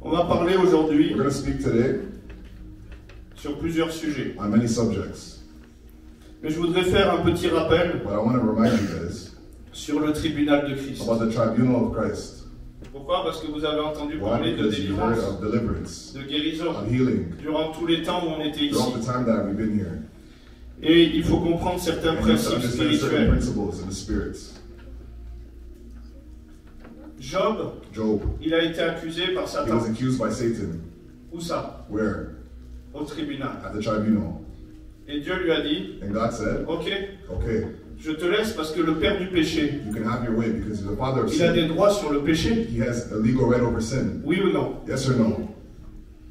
On va parler aujourd'hui We're going to speak today sur plusieurs sujets. on many subjects. Mais je voudrais faire un petit rappel But I want to remind you guys sur le tribunal de Christ. about the tribunal of Christ. Pourquoi? Parce que vous avez entendu Why? parler de Because you heard délivrance, of deliverance, de guérison, of healing, durant tous les temps où on était ici. throughout the time that we've been here. Et il faut comprendre certains And you have to principes understand certain spirituels. principles in the spirits. Job, Job, il a été accusé par he Satan. was accused by Satan. Où ça? Where? Au tribunal. At the tribunal. Et Dieu lui a dit, And God said, ok, okay, je te laisse parce que le père du péché, you can have your way because you're the father of il a des sin. droits sur le péché. He has a legal right over sin. Oui ou non? Yes or no?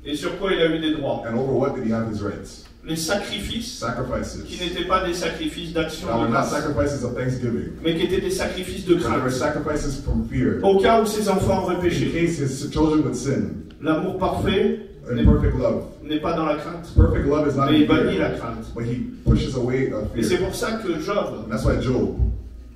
Et sur quoi il a eu des droits? And over what did he have his rights? Les sacrifices Sacrifices. qui n'étaient pas des sacrifices d'action That de were not grâce, sacrifices of thanksgiving. mais qui étaient des sacrifices de They were crainte. sacrifices from fear. Au cas où ses enfants auraient In péché. case his children would sin. L'amour parfait And perfect love. n'est pas dans la crainte, Perfect love is not mais in il bannit fear. la crainte. But he pushes away Et c'est fear. pour ça que Job, And that's why Job,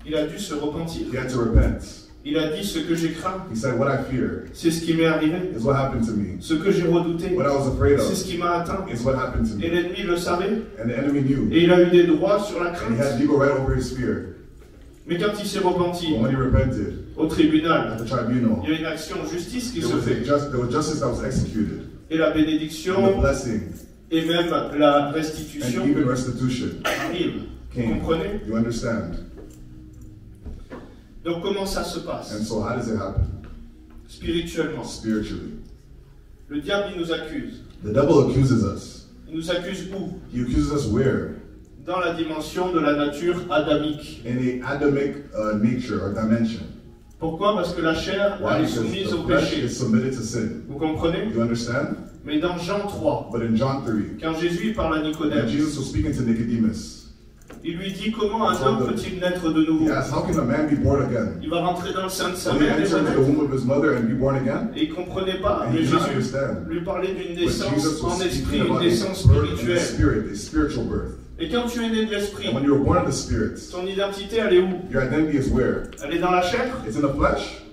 il a dû se repentir. he had to repent. Il a dit, ce que j'ai craint, He said, what I fear c'est ce qui m'est arrivé. is what happened to me. Ce que j'ai redouté, What I was afraid c'est of ce qui m'a atteint. is what happened to Et me. l'ennemi le savait, And the enemy knew. et il a eu des droits sur la And he had crainte. legal right over his fear. Mais quand il s'est repenti But when he repented au tribunal, at the tribunal, il y a une action de justice qui there se was, fait. there was justice that was executed. Et la And the bénédiction blessing et même la and restitution even restitution arrive. Vous came. comprenez? You understand? Donc comment ça se passe And so how does it happen? spirituellement? Spiritually. Le diable, il nous accuse. The devil accuses us. Il nous accuse où? He accuses us where? Dans la dimension de la nature adamique. In a Adamic nature or dimension. Pourquoi? Parce que la chair, Why? elle est Because soumise au the flesh péché. is submitted to sin. Vous comprenez? You understand? Mais dans Jean 3, But in John 3, quand Jésus parle à when Nicodème, Jesus was speaking to Nicodemus, il lui dit comment un homme peut-il naître de nouveau? he asked, how can a man be born again? Il va rentrer dans le sein de sa Will he mère et enter into the renaître. womb of his mother and be born again? Et il ne comprenait pas. And Mais he did not Jésus understand. lui parlait d'une But Jesus naissance was en esprit, speaking une about naissance a birth in the spirituelle. spirit, a spiritual birth. Et quand tu es né de l'esprit, And when you were born of the spirit, ton identité, elle est où? your identity is where? Elle est dans la chair? It's in the flesh,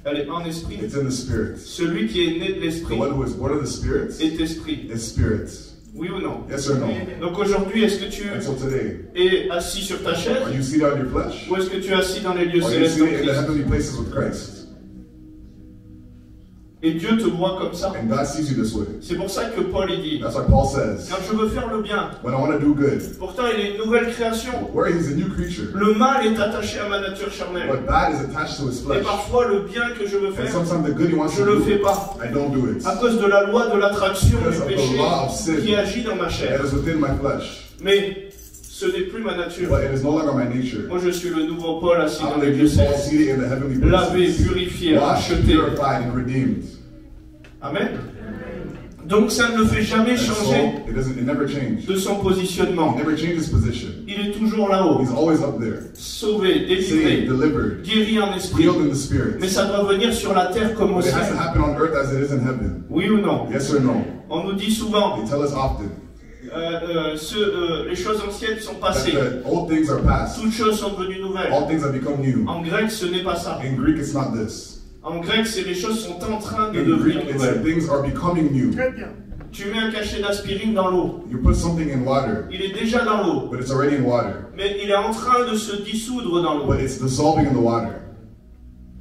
Elle est en esprit. it's in the spirit. Celui qui est né de The l'esprit one who is born of the spirit est esprit. is spirit. Oui ou non? Yes or no? Donc aujourd'hui, est-ce que tu And so today, es assis sur ta chaise are you seated on your flesh? ou est-ce que tu es assis dans les lieux Or are you célestes en seated in the Christ? heavenly places with Christ? Et Dieu te voit comme ça. And God sees you this way. C'est pour ça que Paul il dit, That's why Paul says, quand je veux faire le bien, when I want to do good, pourtant il est une nouvelle création. where he's a new creature, Le mal est attaché à ma nature charnelle. but bad is attached to his Et flesh. parfois le bien que je veux And faire, sometimes the good he wants je to ne le fais do, pas. I don't do it. À cause de la loi de l'attraction Because du of the péché law of sin qui agit dans ma chair. that is within my flesh. Mais ce n'est plus ma nature. But it is no longer my nature. Moi je suis le nouveau Paul assis dans I'm les the lieux new Paul célestes. seated in the heavenly Lavé, places, purifié, washed, racheté. purified, and redeemed. Amen. Donc ça ne le fait jamais And so changer it never changed. de son He positionnement. never changed his position. Il est toujours là-haut, He's always up there, sauvé, saved, délivré, delivered, guéri en esprit. healed in the spirit. Mais ça doit venir sur la terre comme au But it has to ciel. happen on earth as it is in heaven. Oui ou non? Yes or no? On nous dit souvent, They tell us often les choses anciennes sont that passées. the old things are past. Toutes choses sont devenues nouvelles. All things have become new. En grec, ce n'est pas ça. In Greek, it's not this. En grec, c'est les choses sont en train de In devenir Greek, it's that nouvelles. things are becoming new. Tu mets un cachet d'aspirine dans l'eau. You put something in water, Il est déjà dans l'eau, but it's already in water. mais il est en train de se dissoudre dans l'eau. But it's dissolving in the water.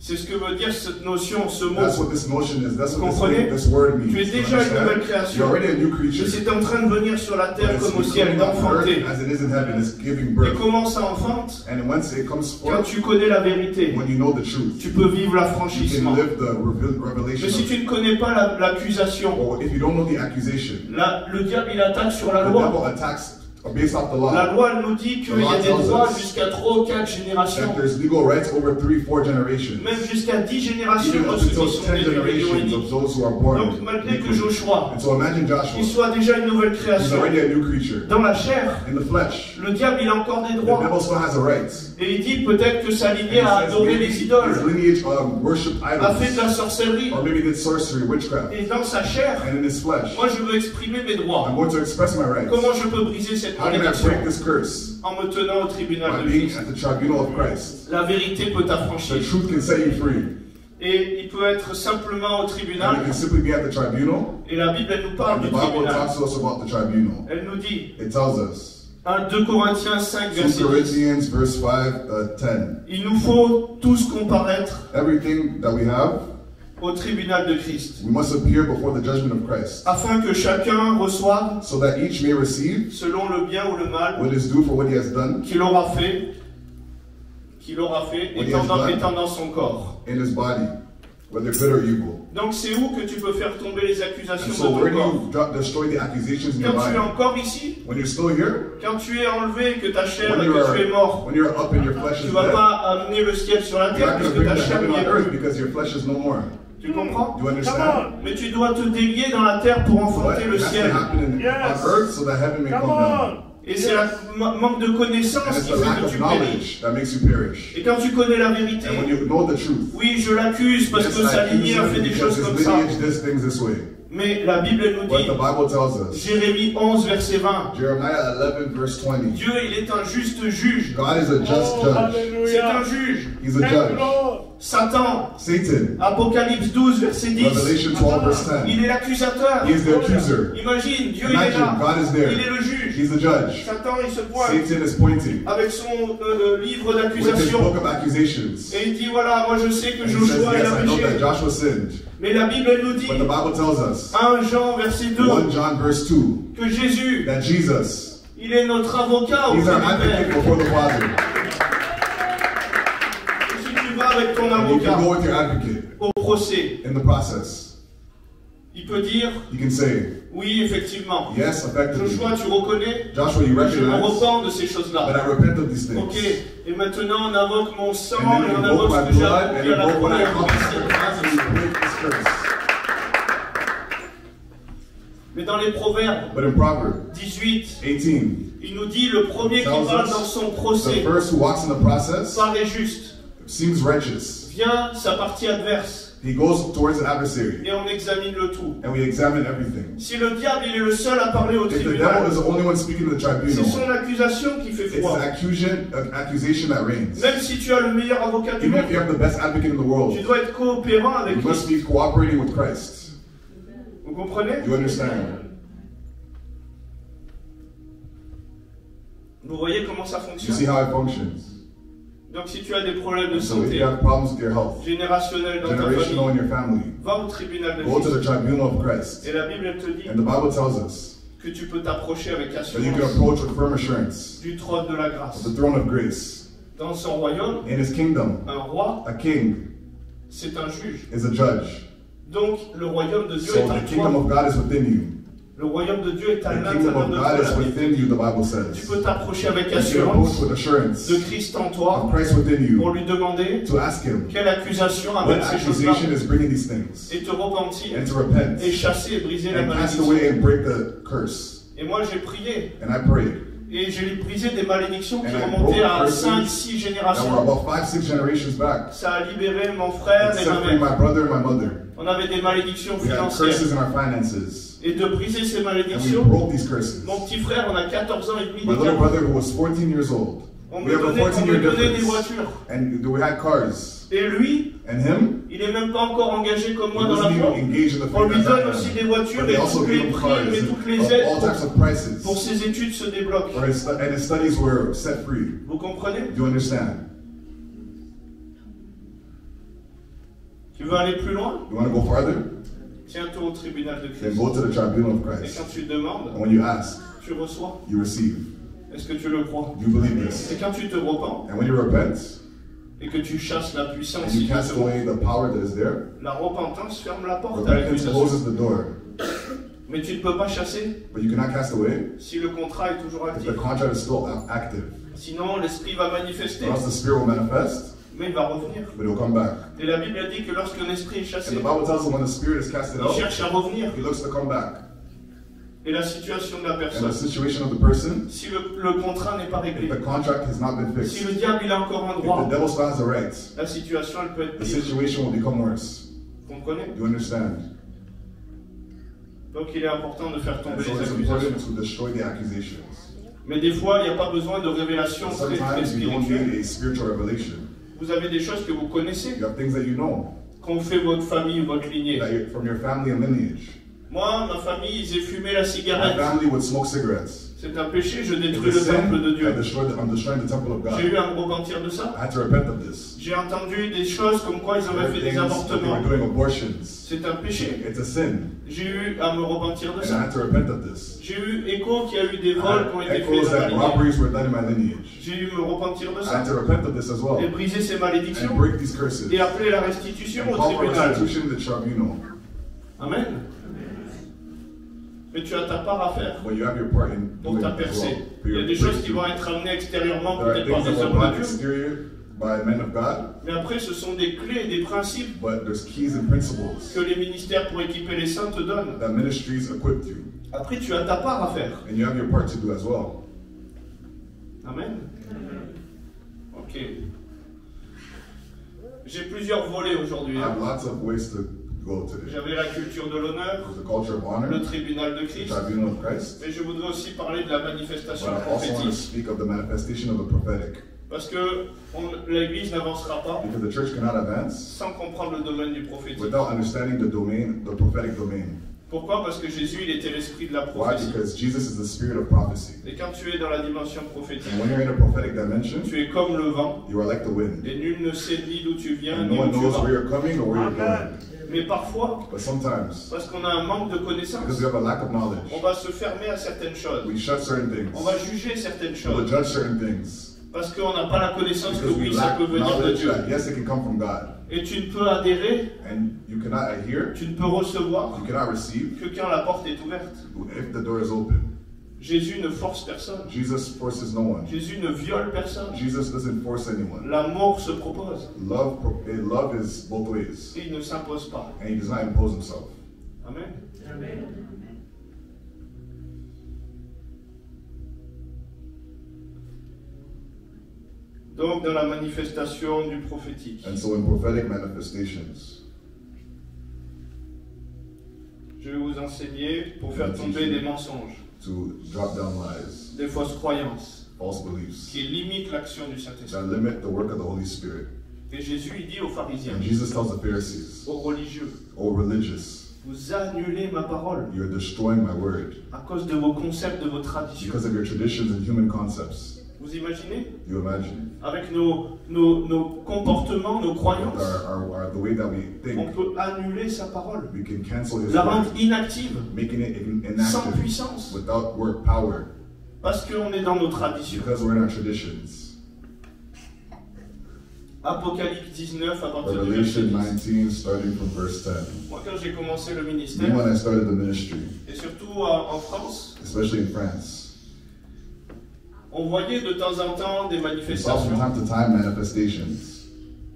C'est ce que veut dire cette notion, ce mot. That's what this notion is. That's what Comprenez? this word means. Tu es You déjà une nouvelle understand? création. You're already a new Et creature. c'est en train de venir sur la But terre it's comme au ciel, becoming on d'enfanter. earth as it is in heaven. It's giving Et birth. comment ça enfante? And once it comes Quand forth, tu connais la vérité, when you know the truth, tu peux vivre you can l'affranchissement. live the revelation. Mais si of tu it. ne connais pas l'accusation, Or if you don't know the accusation, le diable il attaque sur la the loi. devil attacks based off the La law. loi elle nous dit qu'il y a des droits jusqu'à 3 ou 4 générations, That there's legal rights over 3-4 generations. même jusqu'à 10 générations Even de up ceux until qui sont 10 nés de l'union generations unique. of those who are born. Donc malgré que iniquity. Joshua, And so imagine il Joshua. soit déjà une nouvelle He's création, already a new creature. dans la chair, In the flesh, le diable il a encore des the droits. devil still has a right. Et il dit peut-être que sa And lignée he a says adoré maybe les his idoles, lineage worship a fait de la idols, sorcellerie. or maybe did sorcery, witchcraft. Et dans sa chair, And in his flesh, moi je veux exprimer mes I'm droits. going to express my rights. Comment je peux briser cette How can I malédiction? break this curse? En me tenant au By tribunal de being Christ. at the tribunal of Christ. La vérité peut The t'affranchir. truth can set you free. Et il peut être simplement au And tribunal. it can simply be at the tribunal. Et la Bible, elle nous parle And the du Bible tribunal. talks to us about the tribunal. Elle nous dit, It tells us. 2 Corinthiens 5, 2 verset 10. Corinthians verse 5, 10. Il nous faut tous comparaître Everything that we have, au tribunal de Christ, we must appear before the judgment of Christ, afin que chacun reçoive, so that each may receive selon le bien ou le mal what is due for what he has done qu'il aura fait, What he étant has done. étant dans son corps. in his body, whether good or evil. Donc c'est où que tu peux faire tomber les And accusations so de where ton do corps? you destroy the accusations in your Quand tu es body? encore ici, When you're still here, quand tu es enlevé, que ta chair when et que tu es mort, when you're up and your flesh tu is ne vas dead, pas amener le ciel sur la you're terre not going to puisque bring ta the chair heaven n'y on est earth plus. because your flesh is no more. Tu comprends? Do you understand? Mais tu dois te délier dans la terre pour But enfanter it le has to ciel. happen Yes. on earth so that heaven may come down. Et c'est le manque de And connaissance it's qui the fait lack que of tu péris. knowledge that makes you perish. Et quand tu connais la vérité, And when you know the truth, oui, je l'accuse parce yes, que sa I accuse lignée a fait him des because choses comme his ça. lineage does things this way. Mais la Bible elle nous But dit, the Bible tells us, Jérémie 11, verset 20, Jeremiah 11 verse 20, Dieu, il est un juste juge. God is a just Oh, judge. C'est un hallelujah. juge. He's a Thank you, judge. Lord. Satan, Satan, Apocalypse 12, verset 10, Revelation 12 verse 10, il est l'accusateur. he is the accuser. Imagine, Dieu il est Imagine, là. God is there. Il est le juge. He's the judge. Satan, il se pointe Satan is pointing avec son livre with his d'accusation. book of accusations. Et il dit, voilà, moi je sais que And he says, Joshua il yes, a I know that péché. Joshua sinned. Mais la Bible elle nous dit, But the Bible tells us, 1 Jean, verset 2, 1 John verse 2, que Jésus, that Jesus, il est notre avocat he's auprès our du advocate Père. before the Father. Et si tu vas avec ton And you can avocat go with your advocate au procès, in the process. il peut dire, You can say, oui, effectivement. yes, effectively. Joshua, tu reconnais? Joshua, you Je me recognize, repens de ces but choses-là. I repent of these Ok, things. et maintenant on invoque mon sang And then et you on invoke invoque my ce que j'ai blood, and accompli you à la invoke what I première accomplished in the past, and you break this curse. Mais dans les Proverbes But in Proverbs 18, 18, il nous dit le premier qui tells parle us dans son the procès first who walks in the process paraît juste. seems righteous. Vient sa partie adverse He goes towards the adversary, et on examine le tout. and we examine everything. Si le diable il est le seul à parler au If the tribunal, devil is the only one speaking to the c'est tribunal, son accusation qui fait it's froid. an accusation that reigns. Même si tu as le meilleur avocat du Even monde, if you have the best advocate in the world, tu dois être coopérant avec you lui. must be cooperating with Christ. Vous comprenez? You understand? Vous voyez comment ça You see fonctionne? how it functions. Donc si tu as des problèmes de So if santé you have problems with your health, générationnels dans ta generational in famille, your family, va au tribunal de go to the Christ. tribunal of Christ. Et la Bible elle te dit And the Bible tells us que tu peux t'approcher avec that you can assurance approach with firm assurance du trône de la of grâce. the throne of grace. Dans son royaume, In his kingdom, un roi, a king c'est un juge. is a judge. Donc le royaume de Dieu So est en the kingdom toi. of God is within you. Le royaume de Dieu est à The kingdom l'intérieur of de God is toi. within you, the Bible Tu says. peux t'approcher avec You can approach assurance with assurance de Christ en toi of Christ within pour you lui demander to ask him quelle accusation what amène ces choses-là accusation is bringing these things et te repentir and to repent et chasser et briser la and cast malédiction. away and break the curse. Et moi j'ai prié And I prayed et j'ai brisé des malédictions qui And I remontaient broke à curses 5-6 that were générations. about 5-6 generations back. Ça a libéré mon frère It et set ma free mère. my brother and my mother. On avait des malédictions We had financières. curses in our finances. Et de briser ces And we malédictions, broke these curses. mon petit frère, on a 14 ans et demi My little d'écart. brother who was 14 years old. On We me have a donnait 14-year des difference. voitures. And we had cars. Et lui, And him, il n'est même pas encore engagé comme he moi dans la wasn't foi. even engaged in the On lui faith at donne that aussi time. des voitures But et they also toutes les gave him primes cars et toutes les of aides all types of prices. pour ses études se débloquent. And his studies were set free. Vous comprenez? Do you understand? Tu veux aller plus loin? You want to go farther? Tiens-toi au tribunal de Then Christ. go to the tribunal of Et Christ. quand tu demandes, And when you ask, tu reçois. you receive. Est-ce que tu le crois? Do you believe this? Et quand tu te repens And when you repent, et que tu chasses la puissance and qui you te cast demande, away the power that is there, la repentance ferme la porte à repentance l'accusation. closes the door. Mais tu ne peux pas chasser But you cannot cast away si le contrat est toujours if actif. the contract is still active. Sinon, l'esprit va manifester, Or else the spirit will manifest, mais il va revenir. but it will come back. Et la Bible a dit que lorsqu'un esprit est And chassé, the Bible tells us when the spirit is casted il out, cherche à revenir. he looks to come back. Et la situation de la And personne, the situation of the person, si le contrat n'est pas réglé, if the contract has not been si fixed, le diable il a encore un if the droit, devil still has the right, la situation elle peut être the pire. situation will become worse. Vous comprenez? Do you understand? Donc il est important de faire And tomber so les it's accusations. important to destroy the accusations. Mais des fois, il n'y a pas besoin de révélation très, très Sometimes you don't spirituelle. need a spiritual revelation. Vous avez des choses que vous connaissez. You have things that you know. qu'ont fait votre famille ou votre lignée. from your family and lineage. Moi, ma famille, ils aient fumé la My cigarette. family would smoke cigarettes. C'est un péché, je It's détruis a le sin. temple de Dieu. I'm destroying the temple of J'ai God. eu à me repentir de ça. I had to repent of this. J'ai entendu des choses comme quoi ils auraient fait des Things that they avortements. were doing abortions. C'est un péché. It's a sin. J'ai eu à me repentir de And I ça. had to repent of this. J'ai eu écho qu'il y a eu des I vols qui ont had été faits echoes dans ma that lignée. robberies were done in my lineage. J'ai eu à me repentir de I ça. had to repent of this as well. Et briser ces And malédictions. break these curses. Et appeler la restitution And au call for tribunal. restitution to the tribunal. Amen. Mais tu as ta part à faire But you have your part in pour doing ta it as percée. well. Il y a des choses qui vont être amenées extérieurement, There are peut-être par things des that were hommes brought de Dieu. exterior by men of God, Mais après, ce sont des clés, des principes but there's keys and principles que les ministères pour équiper les saints te donnent. that ministries equip you. Après, tu as ta part à faire. And you have your part to do as well. Amen. Ok. J'ai plusieurs volets aujourd'hui. I have lots of ways to go today. J'avais la culture de l'honneur, There's the culture of honor, le tribunal de the Christ, tribunal of Christ, mais je voudrais aussi parler de la but manifestation I also want to prophétique. speak of the manifestation of the prophetic. Parce que l'Église n'avancera pas Because the church cannot advance sans comprendre le domaine du prophétique. without understanding the prophetic domain. Pourquoi? Parce que Jésus, il était l'esprit de la Why? prophétie. Because Jesus is the spirit of prophecy. Et quand tu es dans la dimension prophétique, And when you're in a prophetic dimension, tu es comme le vent, you are like the wind. et nul ne sait ni d'où tu viens, And ni no one où tu knows vas. where you're coming or where you're going. Mais parfois, But sometimes, parce qu'on a un manque de because connaissances, we have a lack of knowledge, on va se fermer à certaines choses. we shut certain things. On va juger certaines We'll choses. judge certain things. Parce qu'on n'a pas la connaissance que Because we oui, ça lack peut venir de knowledge Dieu. that yes, it can come from God. Et tu ne peux adhérer, And you cannot adhere, tu ne peux recevoir you cannot receive que quand la porte est ouverte. if the door is open. Jésus ne force personne. Jesus forces no one. Jésus ne viole personne. Jesus doesn't force anyone. L'amour se propose. Love is both ways. Et il ne s'impose pas. And he does not impose himself. Amen. Donc, dans la manifestation du prophétique, And so in prophetic manifestations, je vais vous enseigner pour faire tomber des mensonges, to drop down lies, des fausses croyances false beliefs, qui limitent l'action du Saint-Esprit. that limit the work of the Holy Spirit. Et Jésus, il dit aux pharisiens, And Jesus tells the Pharisees, aux religieux, "O religious, vous annulez ma parole you're destroying my word à cause de vos concepts, de vos traditions. because of your traditions and human concepts." Vous imaginez? You imagine? Avec nos comportements, nos croyances, The way that we on think, peut annuler sa parole, we can cancel his la word, rendre inactive, making it sans inactive puissance, without work power parce qu'on est dans nos traditions. because we're in our traditions. Apocalypse 19 à partir du Revelation verset 10. 19, starting from verse 10. Moi, quand j'ai commencé le Me, ministère, when I started the ministry, et surtout en France, especially in France, on voyait de temps en temps des we saw from manifestations, time to time manifestations,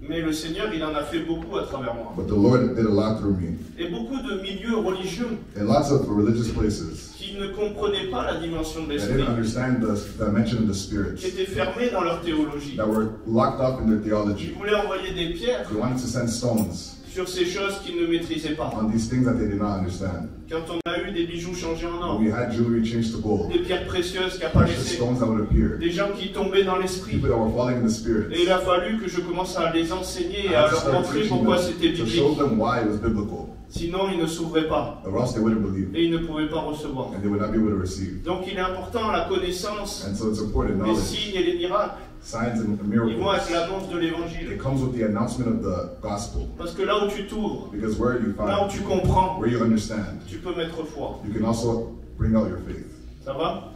mais le Seigneur, il en a fait beaucoup à travers moi. but the Lord did a lot through me. Et beaucoup de milieux religieux In lots of religious places, qui ne comprenaient pas la dimension de I l'esprit, didn't understand the dimension of the qui Spirit, étaient fermés dans leur théologie. that were locked up in their Qui theology. voulaient envoyer des pierres They wanted to send stones sur ces choses qu'ils ne maîtrisaient pas. on these things that they did not understand. Quand on a eu des bijoux changés en or, We had jewelry changed to gold, des pierres précieuses precious qu'apparaissaient, stones that would appear, des gens qui tombaient dans l'esprit. people that were falling in the Spirit. Et il a fallu que je commence à les enseigner I et à had to leur start montrer teaching pourquoi them c'était to show biblique. them why it was biblical, Sinon, ils ne s'ouvraient pas or else they wouldn't believe, et ils ne pouvaient pas recevoir. and they would not be able to receive. Donc, il est important la connaissance And so it's important des knowledge, signes et des miracles. signs and Ils vont avec miracles. l'annonce de It l'évangile. comes with the announcement of the gospel, Parce que là où tu t'ouvres, because where you là où find, tu comprends, where you understand, tu peux mettre foi. you can also bring out your faith. Ça va?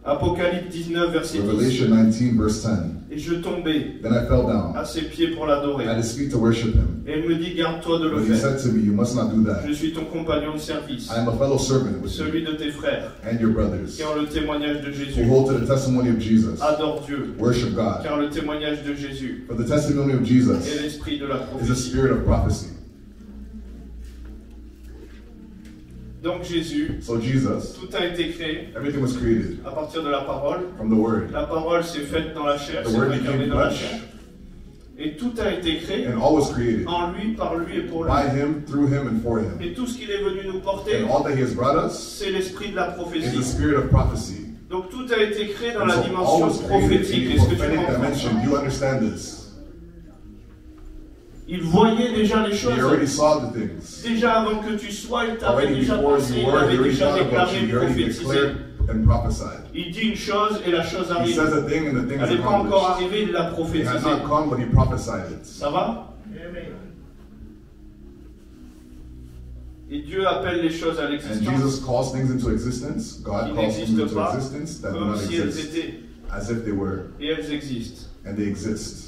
Apocalypse 19, verset 10. Revelation 19, verse 10. Et je tombais Then I fell down à ses pieds pour l'adorer. at his feet to worship him. Et il me dit, garde-toi de le But he faire. said to me, "You must not do that. Je suis ton compagnon de service, I am a fellow servant with you celui de tes frères, and your brothers qui ont le témoignage de who Jésus. hold to the testimony of Jesus. Adore Dieu, Worship God. car le témoignage de Jésus For the testimony of est Jesus l'esprit de la is the prophétie. spirit of prophecy." Donc Jésus, So Jesus, tout a été créé everything was created à partir de la parole. from the Word. La parole s'est faite dans la chair, The s'est Word incarnée became dans la flesh, chair. Et tout a été créé and all was created en lui, par lui et pour lui. by Him, through Him, and for Him. Et tout ce qu'il est venu nous porter, And all that He has brought us c'est l'esprit de la is the prophétie. spirit of prophecy. Donc tout a été créé dans And la so all dimension was created prophétique. in the Est-ce que tu prophetic comprends dimension. ça? You understand this? Il voyait déjà les He choses. already saw the things. Déjà avant que tu sois, il t'avait Already déjà before pensé, you il were, he avait already déjà thought about déclaré, you. He already prophétisé. declared and prophesied. Il dit une chose et la chose He arrive. says a thing and the thing Elle is n'est pas encore accomplished. arrivée, il l'a It has prophétisé. not come, but he prophesied it. Ça va? Et Dieu appelle les choses à And l'existence Jesus calls things into existence. God qui calls things n'existent into pas existence that do comme not si elles exist, étaient. as if they were, Et elles existent. and they exist.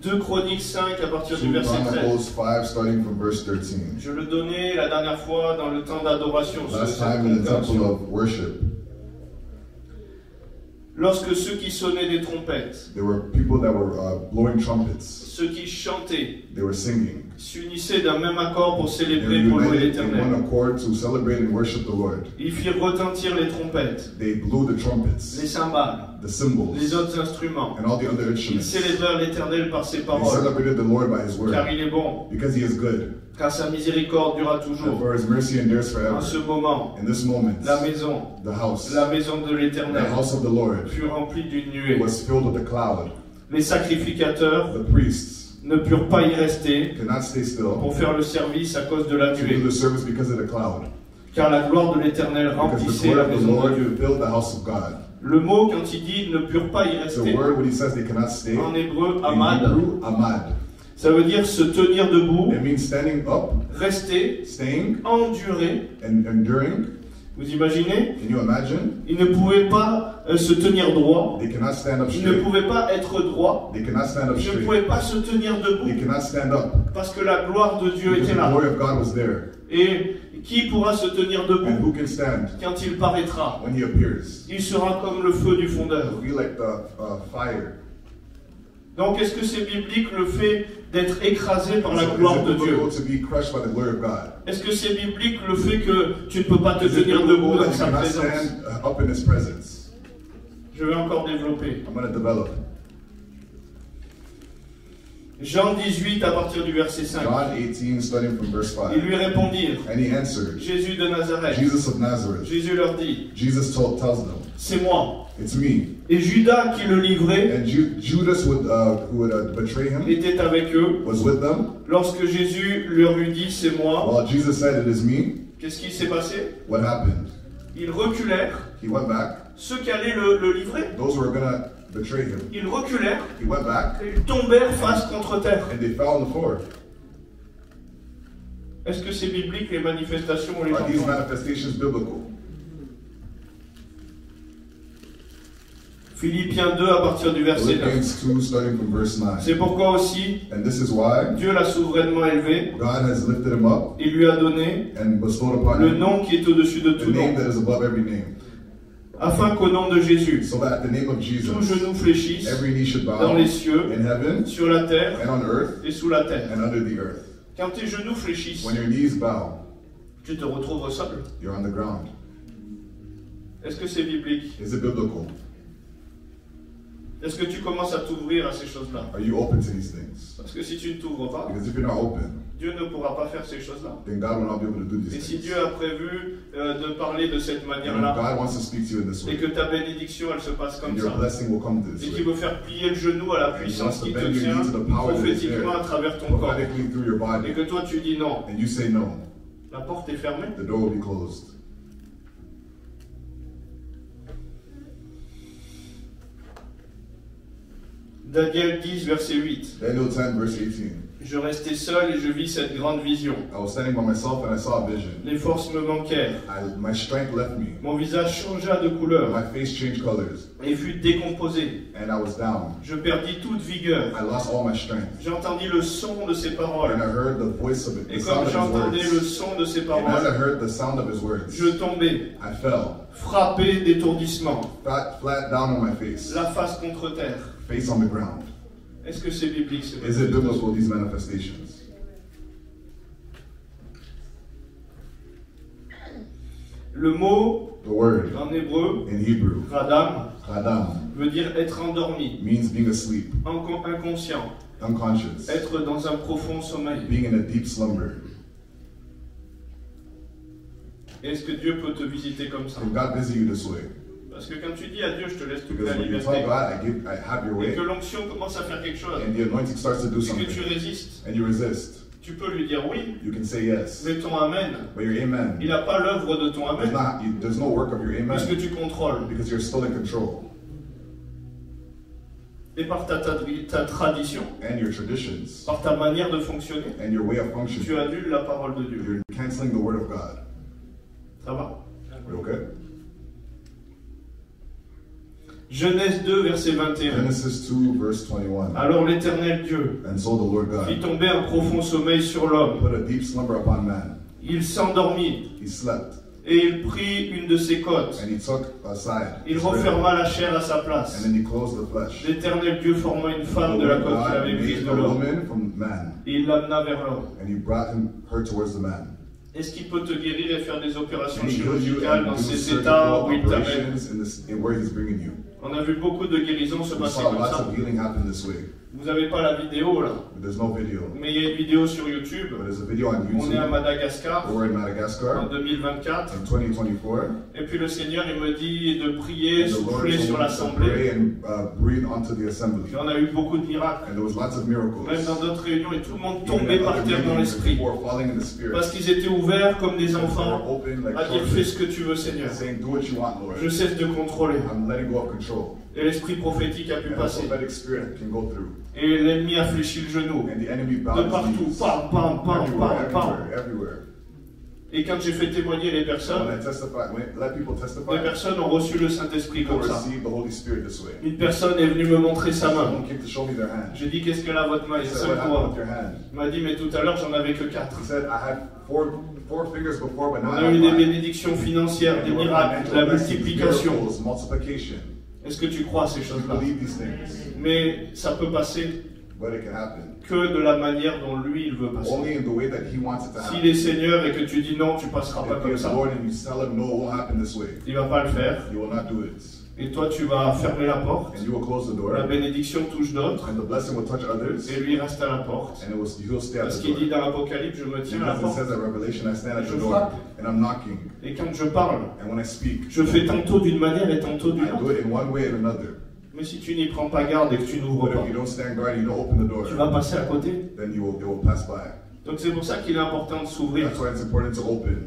2 Chroniques 5 à partir du 2 verset 13. Chronicles 5, starting from verse 13. Je le donnais la dernière fois dans le temps d'adoration. Last cette time in the temple conversion. of worship, Lorsque ceux qui sonnaient des trompettes, there were people that were blowing trumpets. ceux qui chantaient, They were singing. s'unissaient d'un même accord pour They célébrer pour were louer united in one l'Éternel. accord to celebrate and worship the Lord. Ils firent retentir les trompettes, They blew the les trumpets, cymbales, the cymbals, les autres instruments. and all the other Ils instruments. célébrèrent l'Éternel par ses They paroles, celebrated the Lord by His word, car il est bon, because He is good, car sa miséricorde durera and toujours. for His mercy endures En forever. ce moment, In this moment, la maison the house de l'Éternel of the Lord fut remplie d'une nuée. was filled with a cloud. Les sacrificateurs The priests ne purent pas y rester could not stay still pour faire le service à cause de la to do nuée, the service because of the cloud, car la gloire de l'Éternel because the remplissait glory la of the maison de Lord Dieu. filled the house of God. Le mot, quand il dit ne purent pas y The rester, word, when He says they cannot stay, en hébreu, in amad, Hebrew, amad. ça veut dire se tenir debout, It means standing up, rester, staying, endurer. and enduring. Vous imaginez? Can you imagine? Ils ne pouvaient pas se tenir droit, They cannot stand up ils ne straight. pouvaient pas être droit, They cannot stand up ils ne straight. pouvaient pas se tenir They debout, cannot stand up parce que la gloire de Dieu because était the là. glory of God was there. Et qui pourra se tenir And debout who can stand quand il paraîtra? when He appears? Il sera comme le feu du fondeur. It'll be like the fire. Donc est-ce que c'est biblique le fait d'être écrasé par la So gloire de is it Dieu? biblical to be crushed by the glory of God? Est-ce que c'est biblique le fait que tu ne peux pas te Is it tenir biblical debout that dans you sa cannot présence? stand up in His presence? Je vais encore développer. I'm going to develop. Jean 18 à partir du verset 5. John 18, starting from verse Ils 5. lui répondirent, And He answered, Jésus de Nazareth. Jesus of Nazareth. Jésus leur dit, Jesus tells them, c'est moi. it's me. Et Judas qui le livrait And Judas, who would betray Him, était avec eux. was with them. Lorsque Jésus leur eut dit, c'est moi, While Jesus said, it is me, qu'est-ce qui s'est passé? what happened? Ils reculèrent. He went back. Ceux qui allaient le livrer, Those who were going to betray Him, ils reculèrent. He went back, Et ils tombèrent face contre terre. and they fell on the floor. Est-ce que c'est biblique les manifestations où les gens Are these tombent? manifestations biblical? Philippiens 2 à partir du verset 9. Philippians 2, starting from verse 9. C'est pourquoi aussi And this is why Dieu l'a souverainement élevé God has lifted Him up et lui a donné and bestowed upon le Him nom qui est au-dessus de the tout name nom, that is above every name, afin qu'au nom de Jésus, so that at the name of tout Jesus, genou fléchisse every knee should dans bow les cieux, in heaven sur la terre and on earth et sous la terre. and under the earth. Quand tes genoux fléchissent, When your knees bow, tu te retrouves au sol. you're on the ground. Est-ce que c'est biblique? Is it biblical? Est-ce que tu commences à t'ouvrir à ces choses-là? Are you open to these things? Parce que si tu ne t'ouvres pas, Because if you're not open, Dieu ne pourra pas faire ces choses-là. then God will not be able to do Et these si things. Dieu a prévu de parler de cette And if manière-là, God wants to speak to you in this et way, que ta bénédiction elle se passe comme and your ça, blessing will come this et qu'il way, veut faire plier le genou à la puissance qui te bend your tient knee to the power that is prophétiquement there, à travers ton corps, prophetically through your et body, que toi tu dis non, and you say no, la porte est fermée. the door will be closed. Daniel 10, verset 8. Daniel 10, verse 18. Je restais seul et je vis cette grande vision. I was standing by myself and I saw a vision. Les forces me manquèrent. My strength left me. Mon visage changea de couleur My face changed colors, et fut décomposé. and I was down. Je perdis toute vigueur. I lost all my strength. J'entendis le son de ses paroles. And I heard the voice of it, Et the comme sound of j'entendais his le words. son de ses And as I paroles, heard the sound of his words, je tombais, I fell, frappé d'étourdissement, flat down on my face, la face contre terre. face on the ground. Est-ce que c'est biblique? Is it biblical, these manifestations? Le mot The word en hébreu, in Hebrew, radam, Radam, veut dire être endormi, means being asleep, inconscient, unconscious, être dans un profond sommeil. being in a deep slumber. Est-ce que Dieu peut te visiter comme ça? Can God visit you this way? Parce que quand tu dis à Dieu, je te laisse toute Because la when you liberté, tell God, I have your et way, que l'onction commence à faire quelque chose, and the anointing starts to do et que tu something, résistes, and you resist, tu peux lui dire oui, you can say yes. mais ton amen, But your amen, il n'a pas l'œuvre de ton amen, there's no work of your puisque amen, tu contrôles. because you're still in control. Et par ta tradition, And your traditions, par ta manière de fonctionner, and your way of tu functioning, annules la parole de Dieu. you're canceling the word of God. Ça va? Are you okay? Genèse 2, verset 21. Genesis 2, verse 21. Alors l'Éternel Dieu And so the Lord fit God tomber un profond sommeil sur l'homme. put a deep slumber upon man. Il s'endormit He slept, et il prit une de ses côtes. and he took aside Il his rib, referma la chair à sa and place. then he closed the flesh. L'Éternel Dieu forma une The femme de la Lord côte qu'il God avait prise made de a l'homme. woman from man, Et il l'amena vers l'homme. and he brought her towards the man. Est-ce qu'il peut te guérir et faire des opérations And he healed you chirurgicales and dans do ces états où il surgical t'amène? operations in where he's bringing you. On a vu beaucoup de guérisons se We passer saw comme lots ça. of healing happen this way. Vous n'avez pas la vidéo là, But there's no video. mais il y a une vidéo sur YouTube. But there's a video on On est à YouTube. Madagascar We're in en Madagascar 2024. in 2024. Et puis le Seigneur il me dit de prier, And the Lord souffler sur told us to l'assemblée. pray and breathe onto the assembly. Et on a eu beaucoup de miracles. And there was lots of miracles. Même dans d'autres réunions, et tout le monde Even tombait at par other terre dans meetings, l'esprit. people were falling in the spirit. Parce qu'ils étaient ouverts comme des They were enfants open like à dire children, fais ce que tu veux Seigneur. saying, do what you want, Lord. Je cesse de contrôler. I'm letting go of control. Et l'esprit prophétique a pu And the passer. prophetic spirit can go through. Et l'ennemi a fléchi le genou. And the enemy De bows his partout. knees. Pam, pam, pam, Everywhere, pam, pam. everywhere. Et quand j'ai fait témoigner les When personnes, I testify, when I let people les testify, personnes ont reçu le Saint-Esprit people comme ça. receive the Holy Spirit this way. Une personne est venue me montrer sa main. Someone came to show me their hand. J'ai dit qu'est-ce qu'elle a votre main? Il He y a said, 5 what happened doigts. with your hand? Il m'a dit mais tout à l'heure j'en avais que 4. He said, I had four fingers before, but now On I a have eu des 5. bénédictions financières, des miracles, la multiplication. Miracles, multiplication. Est-ce que tu crois à ces You choses-là? believe these things, Mais ça peut passer but it can happen. que de la manière dont lui il veut passer. Only in the way that He wants it to S'il happen. est Seigneur et que tu dis non, tu passeras pas If comme He is ça, Lord and you tell Him, no, it won't happen this way, il va pas le faire. He will not do it. Et toi tu vas fermer la porte. And you will close the door, La bénédiction touche d'autres and the blessing will touch others, et lui reste à la porte. and he'll stay at Parce the qu'il door. dit dans l'Apocalypse, je me tiens à la Because it porte. says at Revelation, I stand at Je the door, frappe. and I'm knocking. Et quand je parle, And when I speak, je fais tantôt d'une manière et tantôt d'une I do autre. it in one way and another. Mais si tu n'y prends pas garde et que tu n'ouvres But pas, if you don't stand guard and you don't open the door, tu vas passer à côté. then it will pass by. Donc c'est pour ça qu'il est important de s'ouvrir. That's why it's important to open.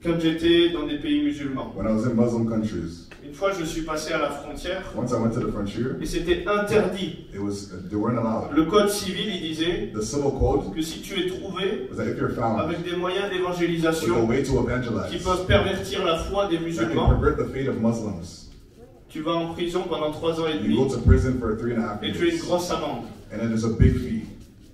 Quand j'étais dans des pays musulmans, When I was in Muslim countries, une fois je suis passé à la frontière once I went to the frontier, et c'était interdit. they weren't allowed. Le code civil il disait The civil code que si tu es trouvé was that if you're found avec des moyens with a d'évangélisation way to qui evangelize peuvent pervertir la foi des that can musulmans, pervert the fate of Muslims, tu vas en prison pendant 3 ans et you go demi to prison for 3.5 et tu as une years. grosse amende. And then there's a big fee.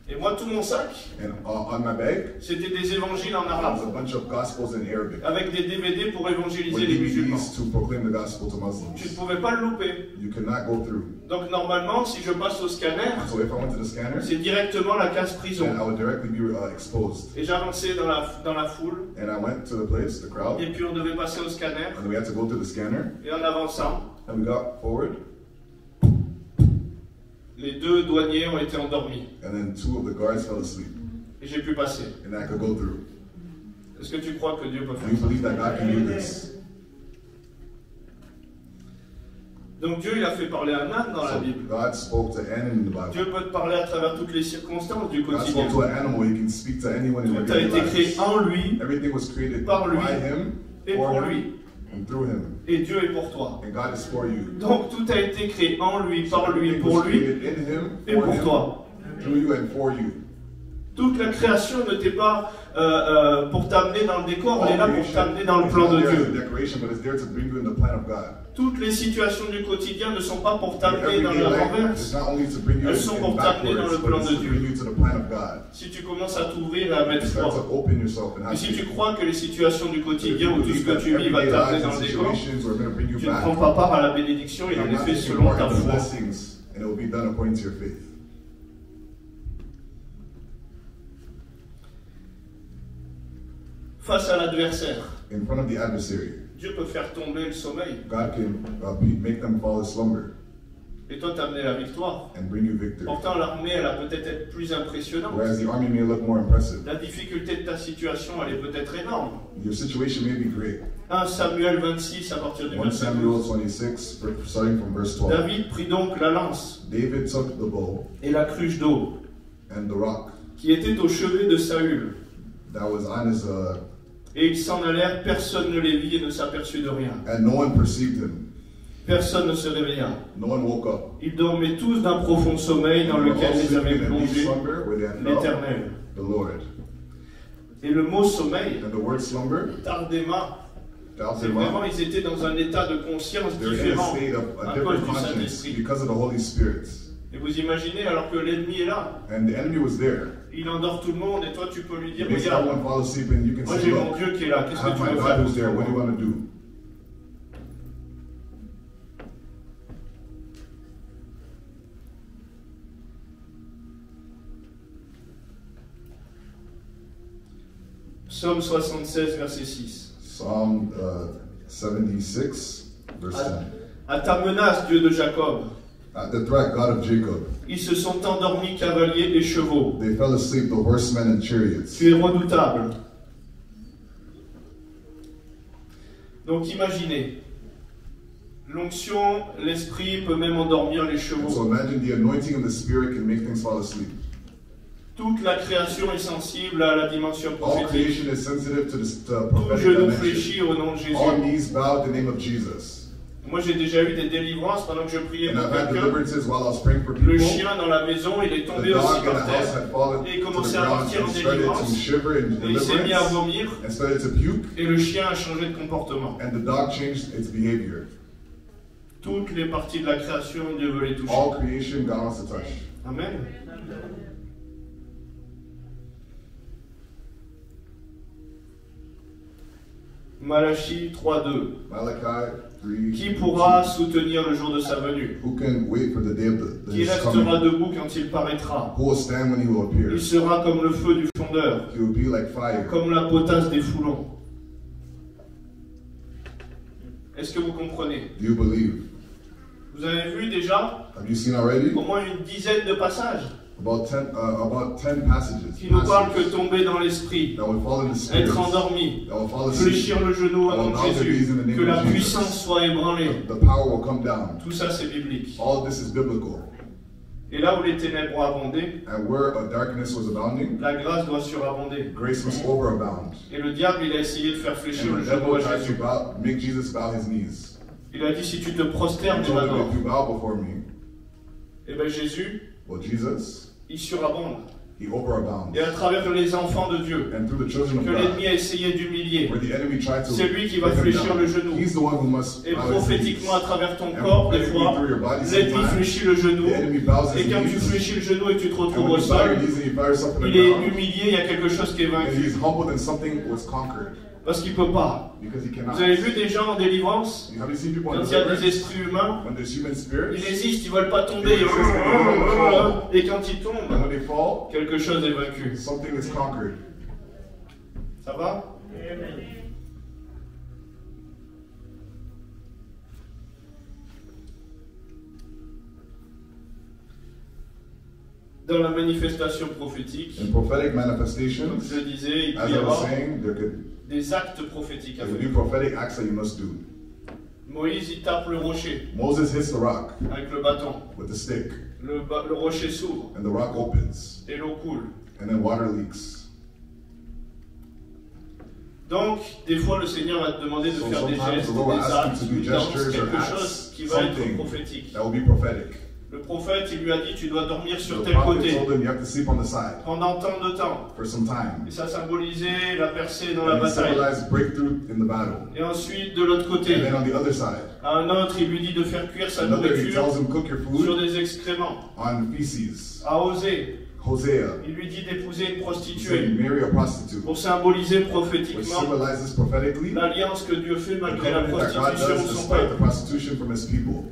Et moi tout mon sac, And on my bag, c'était des évangiles en there's arabe a bunch of gospels in Arabic. avec des DVD pour évangéliser With les musulmans. DVDs to proclaim the gospel to Tu ne Muslims. pouvais pas le louper. You cannot go through. Donc normalement, si je passe au scanner, So if I went to the scanner, c'est directement la case then prison. I would directly be exposed. Et j'avançais dans la foule, And I went to the place, the crowd, et puis on devait passer au scanner, and we had to go through the scanner. et en avançant, And we got forward, les 2 douaniers ont été endormis, and then 2 of the guards fell asleep, et j'ai pu passer. and I could go through. Est-ce que tu crois que Dieu peut Do faire you ça? believe that God can do this? Donc Dieu, il a fait parler à Nan dans la So Bible. God spoke to Annan in the Bible. Dieu peut te parler à travers toutes les circonstances du God quotidien. spoke to an animal. He can speak to anyone in Tout a their été créé lives. en lui Everything was created Par lui. by Him, et for pour Him, lui, and through Him. et Dieu est pour toi. And God is for you. Donc tout a été créé en lui, So par lui, everything pour was lui created in Him, et for pour Him, toi. through you, and for you. Toute la création ne t'est pas pour t'amener dans le décor, elle est là pour creation t'amener dans le is plan not de there as a Dieu. decoration, but it's there to bring you in the plan of God. Toutes les situations du quotidien ne sont pas pour Your t'amener dans everyday la life renverse. is not only to bring you Elles sont pour t'amener dans le backwards, but plan it's de to Dieu. bring you to the plan of God. Si tu commences à t'ouvrir et à mettre You start foi, to open yourself and et have si tu faith. crois que les situations du If quotidien you ou tout ce believe que that tu vis va everyday t'amener lives dans and le décor, situations are going to bring you tu ne back, prends pas part à la bénédiction, il you're en est not fait taking selon part ta in the foi. blessings, and it will be done according to your faith. Face à l'adversaire, In front of the adversary, Dieu peut faire tomber le sommeil. God can make them fall in slumber. Et toi, t'as amené la victoire. and bring you victory. Pourtant, l'armée, elle a peut-être être plus impressionnante. Whereas the army may look more impressive. La difficulté de ta situation, elle est peut-être énorme. Your situation may be great. 1 Samuel 26 à partir du 1 verset Samuel 12. 26, starting from verse 12. David prit donc la lance David took the bow et la cruche d'eau and the rock qui était au chevet de Saül. that was on his, Et ils s'en allèrent, personne ne les vit et ne s'aperçut de rien. and no one perceived him. Personne ne se réveilla. No one woke up. Ils dormaient tous d'un profond sommeil dans They were lequel all les avait sleeping in a deep plongés slumber where they had felt l'Éternel. the Lord. Et le mot sommeil, And the word slumber, tardema, c'est Daltema, vraiment, ils étaient dans un état de conscience they're in a différent state of a à cause different du conscience Saint-Esprit. because of the Holy Spirit. Et vous imaginez, alors que l'ennemi est là, And the enemy was there. il endort tout le monde et toi tu peux lui dire, It makes regarde, everyone fall asleep and you can moi say, j'ai mon look, Dieu qui est là, I qu'est-ce que have tu my veux God faire who's there, what do you want to do? Psaume 76, verset 6. Psalm 76, verse 10. À ta menace, Dieu de Jacob, At the threat, God of Jacob, ils se sont endormis cavaliers et chevaux. they fell asleep, the horsemen and chariots. Tu es redoutable. Donc imaginez, l'onction, l'esprit peut même endormir les And so chevaux. imagine the anointing of the Spirit can make things fall asleep. Toute la création est sensible à la dimension All prophétique. creation is sensitive to the Tout prophetic genou dimension. fléchit au nom de All Jésus. knees bow at the name of Jesus. Moi j'ai déjà eu des délivrances pendant que je priais And pour I've had quelqu'un. deliverances while I was praying for Le people. chien dans la maison, il est The tombé aussi dog in the par house terre. had fallen Et il to the commençait à ground partir en and started to délivrance. shiver in Et il s'est mis à deliverance vomir. and started to puke, Et le chien a changé de comportement. and the dog changed its behavior. Toutes les parties de la création, Dieu veut les toucher. All creation God wants to touch. Amen. Malachie 3.2. Malachi 3. Qui pourra soutenir le jour de sa venue? Who can wait for the day of Qui his restera coming? debout quand il paraîtra? Who will stand when he will appear? Il sera comme le feu du fondeur, He will be like fire, comme la potasse des foulons. Est-ce que vous comprenez? Do you believe? Vous avez vu déjà Have you seen already? au moins une dizaine de passages About 10 passages qui nous parlent que tomber dans l'esprit, that will fall in the spirit, être endormi, that will fall asleep. fléchir le genou au nom de Jésus, que la puissance soit ébranlée. The power will come down. Tout ça c'est biblique. All of this is biblical. Et là où les ténèbres ont abondé, And where darkness was abounding, la grâce doit surabonder. grace must overabound. Et le diable, il a essayé de faire fléchir And le the genou à devil tried Jésus. to make Jesus bow his knees. Il a dit, si tu te prosternes, He tu told him, m'adores. if you bow before me, Et bien Jésus, well, Jesus, il surabonde. he overabounds. Et à travers les enfants de Dieu, And through the children of que God, l'ennemi a essayé d'humilier, where the enemy tried to c'est lui qui va bring him fléchir down, le genou. he's the one who must Et bow his knees. prophétiquement, à travers ton And corps, des prophetically fois, through your body l'ennemi sometimes, fléchit le genou. the enemy bows Et his quand tu knees. fléchis le genou et que tu te And retrouves when au you bow your sol, knees and you bow yourself in the il est ground, humilié, il y a quelque chose qui est and vaincu. he's humbled and something was conquered. Parce qu'il ne peut pas. Because he cannot. Vous avez vu des gens en délivrance, Have you seen people quand in il y a des deliverance? esprits humains, When there's human spirits, ils résistent, ils ne veulent pas tomber. Et quand ils and tombent, when they fall, quelque chose est vaincu. something is conquered. Ça va? Dans la manifestation prophétique, In prophetic comme manifestations, je le disais, il peut as y I was avoir saying, there could des actes prophétiques à be faire. prophetic acts that you must do. Moïse, il tape le rocher Moses hits the rock avec le bâton. with the stick, Le rocher s'ouvre and the rock opens, et l'eau coule. and then water leaks. Donc, des fois, le Seigneur va te demander de So faire des sometimes gestes, the Lord des asks actes, you to do une danse, gestures or quelque acts, chose qui va être something prophétique. that will be prophetic. Le prophète, il lui a dit, tu dois dormir sur The tel prophet côté told him you have to sleep on the side pendant tant de temps. for some time. Et ça symbolisait la percée dans la And it bataille. symbolized breakthrough in the battle. Et ensuite, de l'autre côté, And then on the other side, à un autre, il lui dit de faire cuire sa another he nourriture tells him cook your sur food des excréments. on feces. À Osée, Hosea, il lui dit d'épouser une he said prostituée marry a prostitute, pour symboliser which prophétiquement symbolizes prophetically l'alliance que Dieu fait the malgré la covenant that God prostitution does de son despite the peuple. prostitution from his people.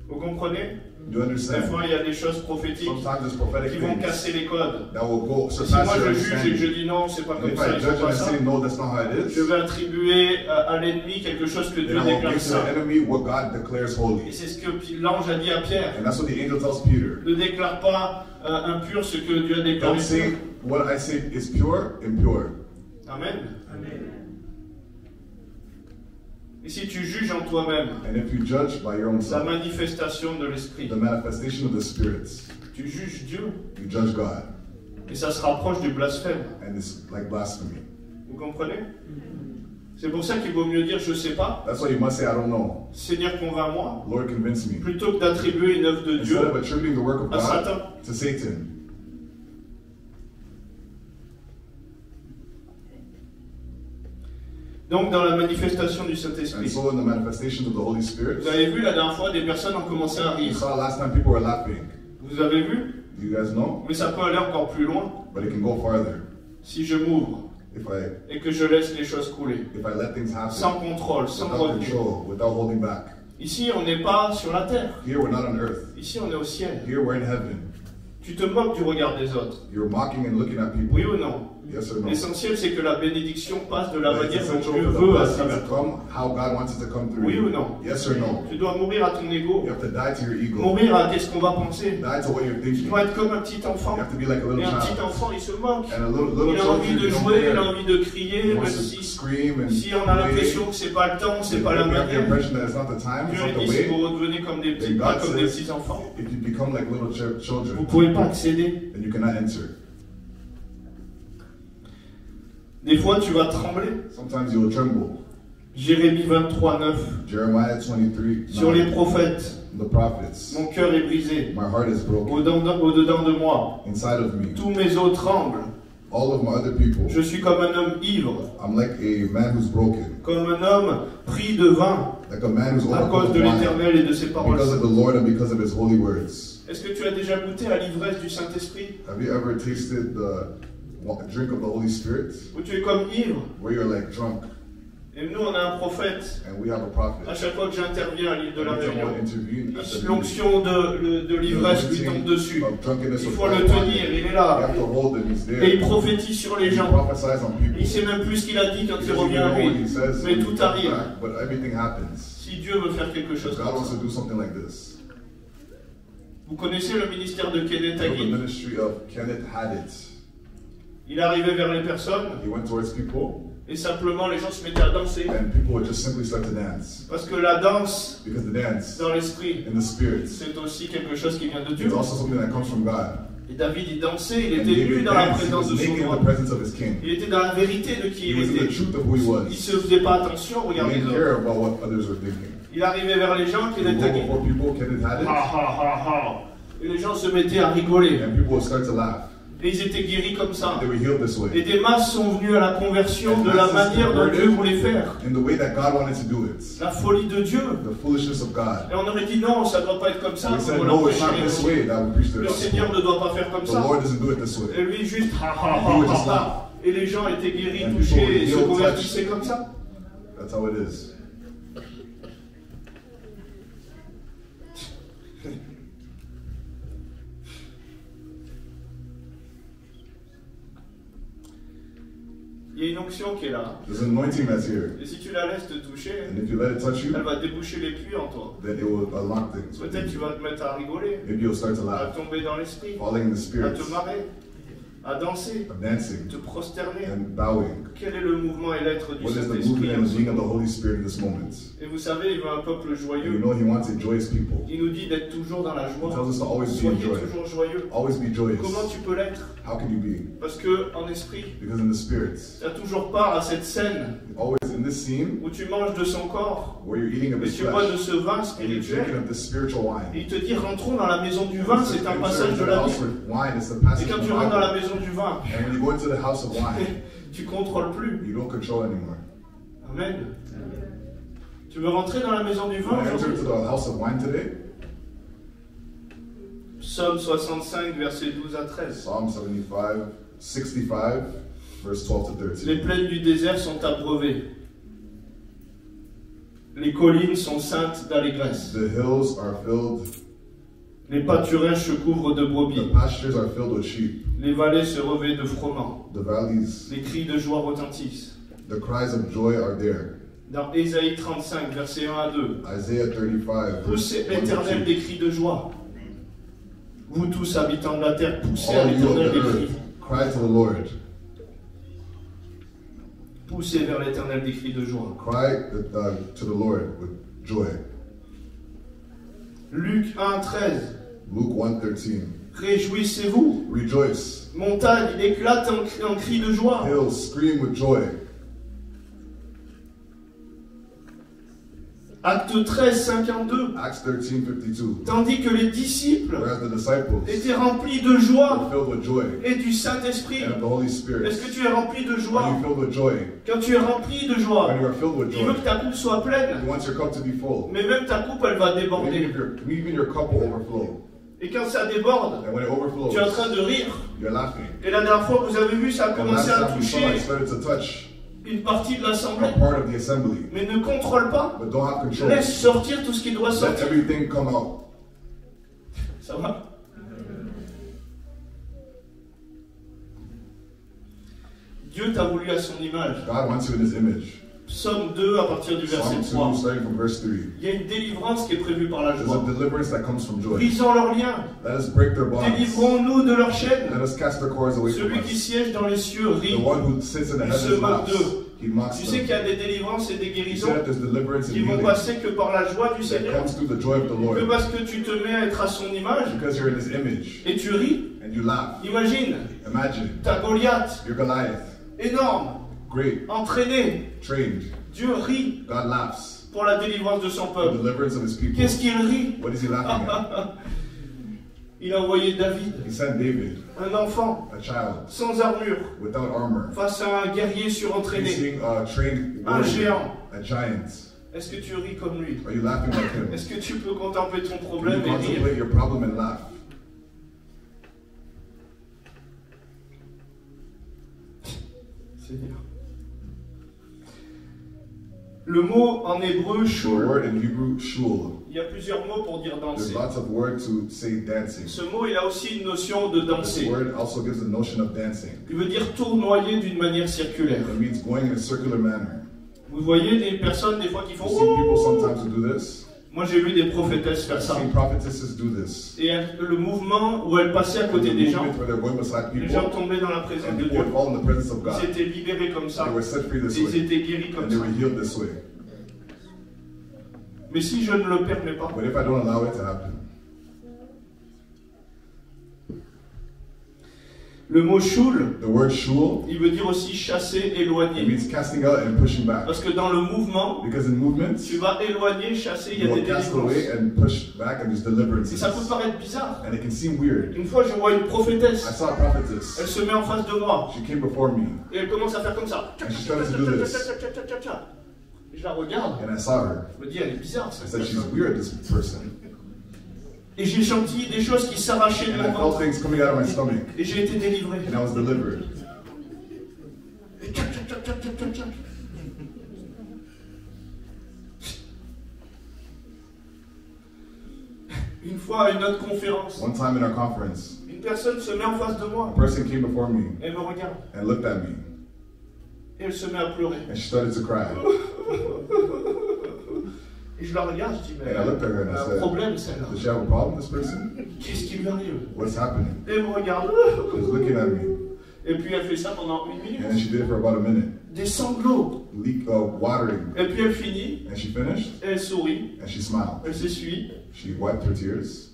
Vous comprenez? You Des understand? fois, il y a des choses prophétiques Sometimes there's prophetic qui vont things casser les codes. that will go Si moi surpass your je juge et que je understanding. dis non, c'est pas And comme if ça, I il faut judge pas and I ça, say, no, that's not how it je is, vais attribuer à l'ennemi quelque chose que Dieu then I will déclare give to the ça. enemy what God declares Et holy. c'est ce que l'ange a dit à Pierre. And that's what the angel tells Peter. Ne déclare pas impur ce que Dieu a déclaré Don't say pur. what I say is pure, impure. Amen. Et si tu juges en toi-même And if you judge by your own la self, manifestation de l'esprit, the manifestation of the spirits, tu juges Dieu you judge God. et ça se rapproche du blasphème. And it's like blasphemy. Vous comprenez? C'est pour ça qu'il vaut mieux dire je sais pas, That's why you must say, I don't know. Seigneur convainc-moi, Lord, convince me. plutôt que d'attribuer une œuvre de Dieu Instead of attributing the work of à God Satan. to Satan. Donc dans la manifestation du And Saint-Esprit, so in the manifestations of the Holy Spirit, vous avez vu la dernière fois, des personnes ont commencé à you rire. saw last time people were laughing. Vous avez vu? Do you guys know? Mais ça peut aller encore plus loin But it can go farther. si je m'ouvre If I et que je laisse les choses couler. let things happen Sans contrôle, sans without retenue. control, without holding back. Ici, on n'est pas sur la terre. Here we're not on earth. Ici, on est au ciel. Here we're in heaven. Tu te moques du regard des autres. You're mocking and looking at people. Oui ou non? Yes or no? L'essentiel, c'est que la bénédiction passe de la But it's manière dont essential Dieu for the veut à blessing travers to toi. come how God wants it to come through Oui you. ou non? Yes or no? Tu dois mourir à ton ego. You have to die to your ego. Mourir à qu'est-ce qu'on va penser. Die to what you're Tu thinking. dois être comme un petit You enfant. have to be like a Et little un petit child. enfant, il se moque. And a little Il a child, envie de you don't jouer, il a care. envie de crier, He même wants to si scream and on a play. l'impression que c'est pas le temps, c'est If pas la you have the manière. impression that it's not the time, it's Dieu not the dit si way, vous redevenez comme des petits, then pas God comme des says, petits enfants, if you become like little vous children, ne pouvez pas accéder. then you cannot enter. Des fois, tu vas trembler. Sometimes you will tremble. Jérémie 23, 9. Jeremiah 23, Sur les 9, prophètes, the prophets. mon cœur est brisé. My heart is broken Au-dedans de moi, inside of me. tous mes os tremblent. All of my other people, Je suis comme un homme ivre, I'm like a man who's broken, comme un homme pris de vin, like a man who's à cause overcome de with wine l'Éternel et de ses paroles. because of the Lord and because of His holy words. Est-ce que tu as déjà goûté à l'ivresse du Saint-Esprit? Have you ever tasted the drink of the Holy Spirit, Où tu es comme ivre? where you're like drunk, Et nous, on a un prophète. and we have a À prophet? chaque fois que j'interviens à l'île de la Every time Réunion, we intervene at the meeting, l'onction de l'ivresse lui tombe dessus. of drunkenness Il will faut fall le upon tenir, him. il est You là. have to hold him, he's there. Et il prophétise sur les He gens. prophesies on people. Il ne sait même plus ce qu'il a dit quand He il doesn't revient even à know what lui. he says Mais when he tout comes arrive. back, but everything happens. Si Dieu veut faire quelque chose God comme wants ça. to do something like this. Vous connaissez le ministère de Kenneth So the Hagin? ministry of Kenneth Hagin. Il arrivait vers les personnes He went towards people, et simplement les gens se mettaient à danser. and people would just simply start to dance. Parce que la danse Because the dance dans l'esprit, in the spirit c'est aussi quelque chose qui vient de Dieu. is also something that comes from God. Et David, il dansait, il And était nu David dans la danced, he présence was de son naked in roi. the presence of his king. Il était dans la vérité de qui He il was in the était. truth of who he Il was. ne se faisait pas attention, He regardez les didn't autres. care about what others were thinking. Il arrivait vers les gens qui He would étaient go tagués. before people, Kenneth Ha Hagin, ha ha ha. Et les gens se mettaient à rigoler. and people would start to laugh. Et ils étaient guéris comme ça. They were healed this Et way. des masses sont venues à la conversion de la manière dont Dieu voulait faire. In the way that God wanted to do it. La folie de Dieu. The foolishness of God. Et on aurait dit non, ça ne doit pas être comme ça. We comme said, on l'a no, it's prêché not les this autres. way that we preach the Le Seigneur gospel. ne doit pas faire comme The ça. Lord doesn't do it this Et way. lui juste ha ha He ha would ha just ha. laugh. Et les gens étaient guéris, And touchés people et se healed, convertissaient comme ça. That's how it is. Il y a une onction qui est là. There's an anointing that's here. Et si tu la laisses te toucher, And if you let it touch you, elle va déboucher les puits en toi. then it will unlock things. Peut-être tu vas te mettre à rigoler, Maybe you'll start to à laugh, tomber dans l'esprit, falling in the à spirit, te marrer, à danser, of dancing te prosterner. and bowing. Quel est le mouvement et l'être du What is the Saint-Esprit movement en and ce the being of the moment? Holy Spirit in this moment? Et vous savez, il veut un peuple And you joyeux. know He wants a joyous people. Il nous dit d'être toujours dans la He joie. tells us to always be in Soyez joy. toujours joyeux. Always be joyous. Comment tu peux l'être? How can you be? Parce que en esprit, Because in the spirit, tu as toujours part à cette scène always in this scene où tu manges de son corps where you're eating of et His tu bois de flesh ce vin and you're drinking spirituel. of this spiritual Et wine. il te dit rentrons dans la maison du vin, c'est un Enter passage into de the la house Bible. with wine. It's the Et passage quand of tu the rentres dans la Bible. maison du vin, And when you go into the house of wine, tu contrôles plus. you don't control anymore. Amen. Tu veux rentrer dans la maison du You vin want to enter aujourd'hui? into the house of wine today? Psaume 65, versets 12 à 13. Psalm 65, verse 12 to Les 13. plaines du désert sont abreuvées. Les collines sont saintes d'allégresse. The hills are filled Les pâturages se couvrent de The brebis. pastures are filled with sheep. Les vallées se revêtent de froment. The valleys, Les cris de joie retentissent. the cries of joy are there. Dans Ésaïe 35, versets 1 à 2. Isaiah 35, Poussez verse 1 l'Éternel to 2. des cris de joie. Vous tous habitants de la terre, poussez à All you of l'Éternel the des cris. earth, cry to the Lord. Poussez vers l'Éternel des cris de joie. Cry to the Lord with joy. Luc 1, 13. Luke 1:13. Réjouissez-vous. Rejoice. Montagne éclate en cris de joie. Hills scream with joy. Acte 13, 52. Acts 13:52. Tandis que les disciples Whereas the disciples étaient remplis de were joie filled with joy et du Saint-Esprit. and of the Holy Spirit. Est-ce que tu es rempli de Are joie? you filled with joy? Quand tu es rempli de joie, When you are filled with il veut joy, que ta coupe soit pleine. He wants your cup to be full. Mais même ta coupe, elle va Maybe déborder. even your cup will overflow. Et quand ça déborde, And when it overflows, tu es en train de rire. you're laughing. Et la dernière fois, vous avez vu, ça a And commencé last à time we saw it, toucher it started to touch une partie de l'assemblée. a part of the assembly. Mais ne contrôle pas. But don't have control. Laisse sortir tout ce qui doit Let sortir. everything come out. Ça va? Dieu t'a voulu à son image. God wants you in His image. Psaume 2 à partir du verset Psalm 2, 3. starting from verse 3. Il y a une délivrance qui est prévue par la There's joie. a deliverance that comes from joy. Brisons leurs liens. Let us break their bonds. Délivrons-nous de leurs chaînes. Let us cast their cords away from Celui qui us. siège dans les cieux The rit. one who sits in the Il se heavens moque laughs. d'eux. He mocks Tu sais qu'il y them. a des délivrances et des He guérisons said that there's deliverance and qui vont healing passer que par la joie du that Seigneur. comes through the joy of the Que Lord. parce que tu te mets à être à son image Because you're in His image et tu ris. and you laugh. Imagine, Imagine ta Goliath, you're Goliath, énorme, great, entraîné. trained. Dieu rit God laughs pour la délivrance de son for the peuple. deliverance of His people. Qu'est-ce qu'il rit? What is He laughing at? Il a envoyé David, He sent David, un enfant, a child, sans armure, without armor, face à un guerrier surentraîné, facing a trained un warrior, géant. a giant. Est-ce que tu ris comme lui? Are you laughing like him? Est-ce que tu peux contempler ton Can you problème et rire? contemplate your problem and laugh? Seigneur. Le mot en hébreu, The shul, word in Hebrew, shul. il y a plusieurs mots pour dire There's danser. lots of words to say dancing. Ce mot, il a aussi une notion de This danser. word also gives the notion of dancing. Il veut dire tournoyer d'une manière circulaire. It means going in a circular manner. Vous voyez des personnes des fois qui font You've seen people sometimes who do this. Moi j'ai vu des prophétesses faire I've ça. seen prophetesses do this. Et le mouvement où elles passaient à The côté des gens, movement where they're going beside les gens people tombaient dans la présence and de people Dieu. would fall in the presence of God. Ils étaient libérés comme ça. They were set free this Et ils way étaient guéris and comme they ça. were healed this way. Mais si je ne le permets pas, But if I don't allow it to happen, le mot shul, the word shul, il veut dire aussi chasser, it éloigner. means casting out and pushing back. Parce que dans le mouvement, Because in movements, tu vas éloigner, chasser, il y you a des will cast away délivrances. and push back and there's deliverances. Et ça peut paraître bizarre. And it can seem weird. Une fois, je vois une I prophétesse. saw a prophetess. Elle se met en face de moi. She came before me Et elle commence à faire comme ça. and she started to do this. Et je la regarde. And I saw her. Je me dis, elle est bizarre, I cette said, she's personne. weird, this person. Et j'ai senti des choses qui s'arrachaient de And I mon felt ventre. things coming out of my stomach. Et j'ai été délivré. And I was delivered. Et tchac, tchac, tchac, tchac, tchac, tchac, tchac. Une fois à une autre conférence, One time in our conference, une personne se met en face de a moi. person came before me Elle me regarde. and looked at me. Et elle se met à pleurer. And she started to cry. Et je la regarde, je dis, mais And I looked at her and elle I a un said, problème celle-là. does she have a problem, this person? Qu'est-ce qui lui arrive? What's happening? Et elle me regarde. She was looking at me. Et puis elle fait ça pendant une And minute. then she did it for about a minute. Des sanglots. Watering. Et puis elle finit. And she finished. Et elle sourit. And she smiled. Elle s'essuie. She wiped her tears.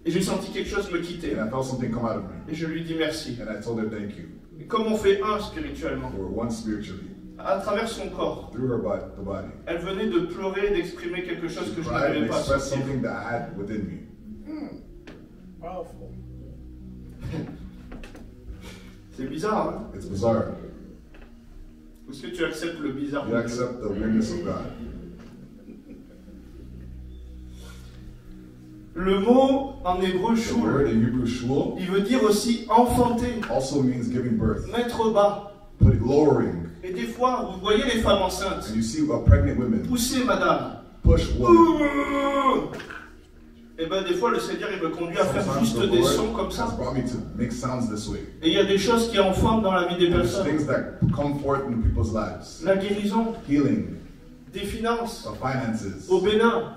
Et j'ai senti quelque chose me quitter. And I felt something come out of me. Et je lui dis merci. And I told her thank you. Et comme on fait un spirituellement, We were one spiritually. à travers son corps, Through her body, the body. elle venait de pleurer, d'exprimer quelque chose She que je cried n'arrivais and pas à expressed sortir. something that I had within me. Powerful. C'est bizarre, hein? It's bizarre. Est-ce que tu acceptes le bizarre? You accept the weirdness of God. Le mot en hébreu The shul, word in Hebrew shul il veut dire aussi enfanter, also means giving birth, mettre bas. lowering. Et des fois, vous voyez les femmes enceintes, And you see pregnant women poussez madame. push women. Et ben des fois le Seigneur il me conduit à faire Sometimes juste the des Lord sons comme ça. has brought me to make sounds this way. Et il y a des choses qui en forment dans la vie des There's personnes. things that come forth in people's lives. La guérison, Healing, des finances, finances, au Bénin,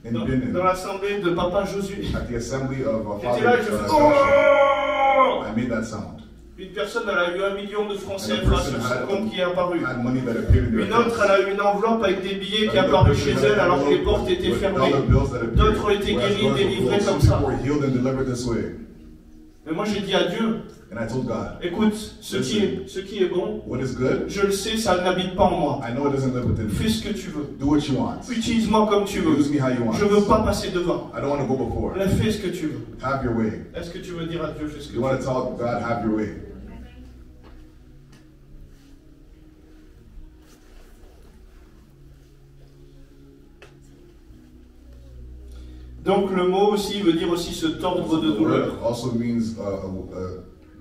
in dans Benin, l'assemblée de Papa Josué. at the assembly of our J'étais father, là et je fais Joshua. oh! I made that sound. Une personne elle a eu 1 million de francs And a CFA person sur son compte qui est apparu. had money that appeared in their Une autre elle accounts. a eu une enveloppe avec des billets qui est Another apparu person chez had elle an alors que les envelope portes étaient with fermées. dollar bills that appeared, D'autres ont été whereas guéris, doors were délivrés closed. comme Some ça. people were healed and delivered this way. Mais moi j'ai dit à Dieu, And I told God, écoute, ce qui est bon, what is good, je le sais, ça n'habite pas en moi. I know it doesn't live within Fais me. ce que tu veux. Do what you want. Utilise-moi comme tu veux. Use me how you want. Je ne veux pas passer devant. I don't want to go before. Là, fais ce que tu veux. Have your way. Est-ce que tu veux dire à Dieu, fais ce que tu You want veux? to tell God, have your way. Donc le mot aussi veut dire aussi se tordre de The douleur. word also means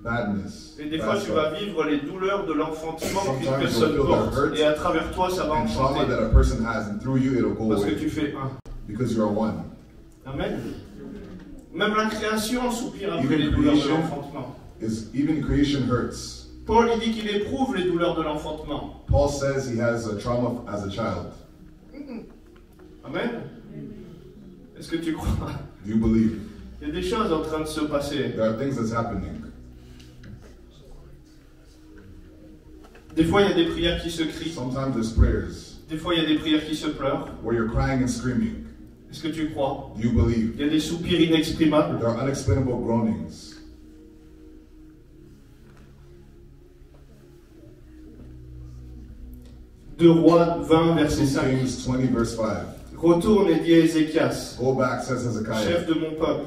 badness. Et des fois tu vas vivre les douleurs de l'enfantement qu'une Sometimes personne you'll feel that porte. hurt Et à travers toi ça va and trauma enfanter. that a person has, and through you it'll go Parce que away tu fais un. because you are one. Amen. Même la création soupire après Even les douleurs de creation l'enfantement. Even creation hurts. Paul il dit qu'il éprouve les douleurs de l'enfantement. Paul says he has a trauma as a child. Amen. Est-ce que tu crois? Do you believe? Il y a des choses en train de se passer. There are things that's happening. Des fois il y a des prières qui se crient. Sometimes there's prayers Des fois il y a des prières qui se pleurent. where you're crying and screaming. Est-ce que tu crois? Do you believe? Il y a des soupirs inexprimables. There are unexplainable groanings. De Rois 20, verset 2 5. Kings 20 verse 5. Retourne et dis à Ézéchias, Go back, says Hezekiah, chef de mon peuple,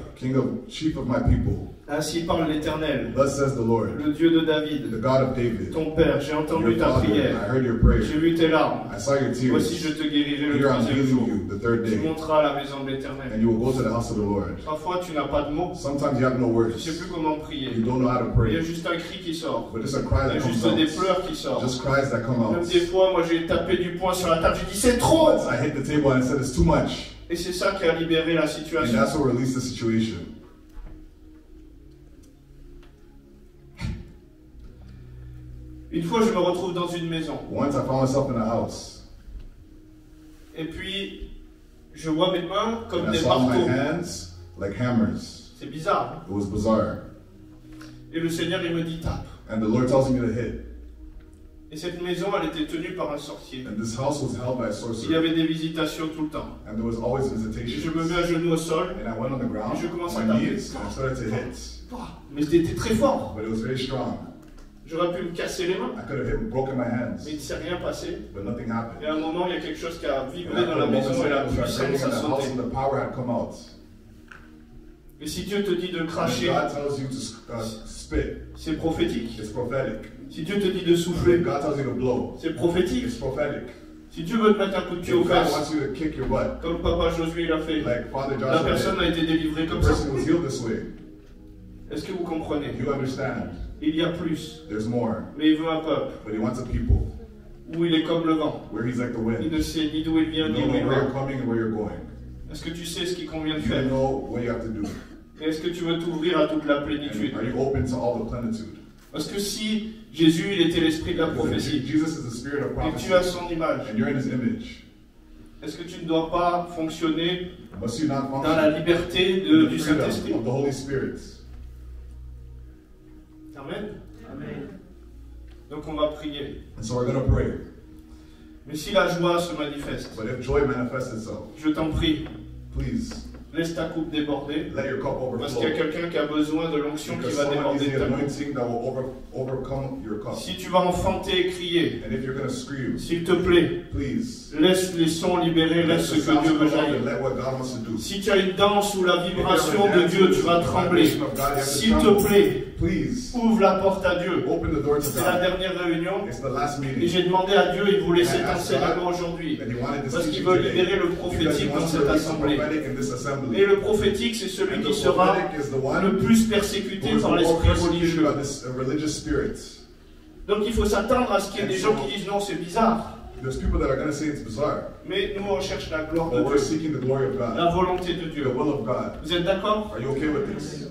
chief of my people. ainsi parle l'Éternel, Thus says the Lord, le Dieu de the David, God of David, ton père. J'ai entendu your ta father. I prière, heard your prayer. j'ai vu tes larmes. I saw your Voici, je tears. te guérirai le Here I'm troisième healing jour. you the third Tu day, monteras à la maison de l'Éternel. and you will go to the house of the Lord. Parfois, tu n'as pas de mots, Sometimes you have no tu ne words. sais plus comment prier. You don't know how to Il y a pray. juste un cri qui sort, But it's a cry il y that a comes juste des out. pleurs qui sortent. Just cries that come Même out. des fois, moi j'ai tapé du poing sur la table, j'ai dit c'est trop. Once I hit the table and I said it's too much. Et c'est ça qui a libéré la And situation. that's what released the situation. Une fois, je me retrouve dans une maison. Once I found myself in a house. Et puis, je vois mes mains comme And I des saw my marteaux. hands like hammers. C'est bizarre. It was bizarre. Et le Seigneur, il me dit tape. And the Lord tells me to hit. Et cette maison, elle était tenue par un sorcier. And this house was held by a Il y sorcerer. avait des visitations tout le temps. And there was always Et je visitations. me mets à genoux au sol. And I went on the ground, Et je commence à on my taper. knees, and I started to hit. Mais c'était très fort. But it was very strong. J'aurais pu me casser les mains. I could have broken my hands, Mais il ne s'est rien passé. but nothing happened. Et à un moment, il y a quelque chose qui a And vibré after dans la a moment, maison et la something was vibrating puissance in a the house sauté. and the power had come out. Et si Dieu te dit de And if cracher, God tells you to spit, c'est prophétique. it's prophetic. Si Dieu te dit de And souffler, if God tells you to blow, c'est prophétique. it's prophetic. Si Dieu veut te mettre un coup de pied If aux God fesses, wants you to kick your butt, comme Papa Josué l'a fait, like Father la Joshua personne a did, été délivrée the comme ça. person was healed this way. Est-ce que vous comprenez? You understand? Il y a plus, There's more. mais il veut un peuple But he wants a people où il est comme le vent. where he's like the Il wind. ne sait ni d'où il vient You ni don't où know il where va. you're coming and where you're going. Est-ce que tu sais ce qu'il convient de You faire? don't know what you have to do. Et est-ce que tu veux t'ouvrir à toute la plénitude? And are you open to all the plenitude? Parce que si Jésus, il était l'esprit de la Because prophétie, Jesus is the spirit of et que prophecy, tu as son image, and you're in his image. est-ce que tu ne dois pas fonctionner Must you not dans la function liberté in the du freedom Saint-Esprit? of the Holy Spirit? Amen. Donc on va prier. And so we're going to pray. Mais si la joie se manifeste, But if joy manifests itself, je t'en prie, please laisse ta coupe déborder, let your cup parce qu'il y a overflow. quelqu'un qui a besoin de l'onction qui Because va someone needs déborder the ta coupe. anointing that will overcome your cup. Si tu vas enfanter et crier, And if you're going to scream, s'il te plaît, please laisse les sons libérés, let laisse the ce que sounds Dieu veut come out jaillir. and let what God wants to do. Si tu as une danse ou la vibration de Dieu, tu vas trembler. S'il te plaît, Please ouvre la porte à Dieu. open the door to C'est la God. dernière réunion. It's the last Et meeting. j'ai demandé à Dieu, il voulait cet enseignement aujourd'hui. And he wanted to Parce teach qu'il you veut today. libérer le Because he prophétique dans wants to cette release the assemblée. prophetic in this assembly. Et le prophétique, c'est celui And qui the sera prophetic is the one le plus who persécuté is par more l'esprit persecuted religieux. by this religious spirit. Donc il faut s'attendre à ce qu'il y ait des gens qui disent non, c'est bizarre. There's people that are going to say it's bizarre. Mais nous, on cherche la gloire de But we're Dieu, seeking the glory of God, la volonté de the Dieu. will of God. Vous êtes d'accord? Are you okay with this?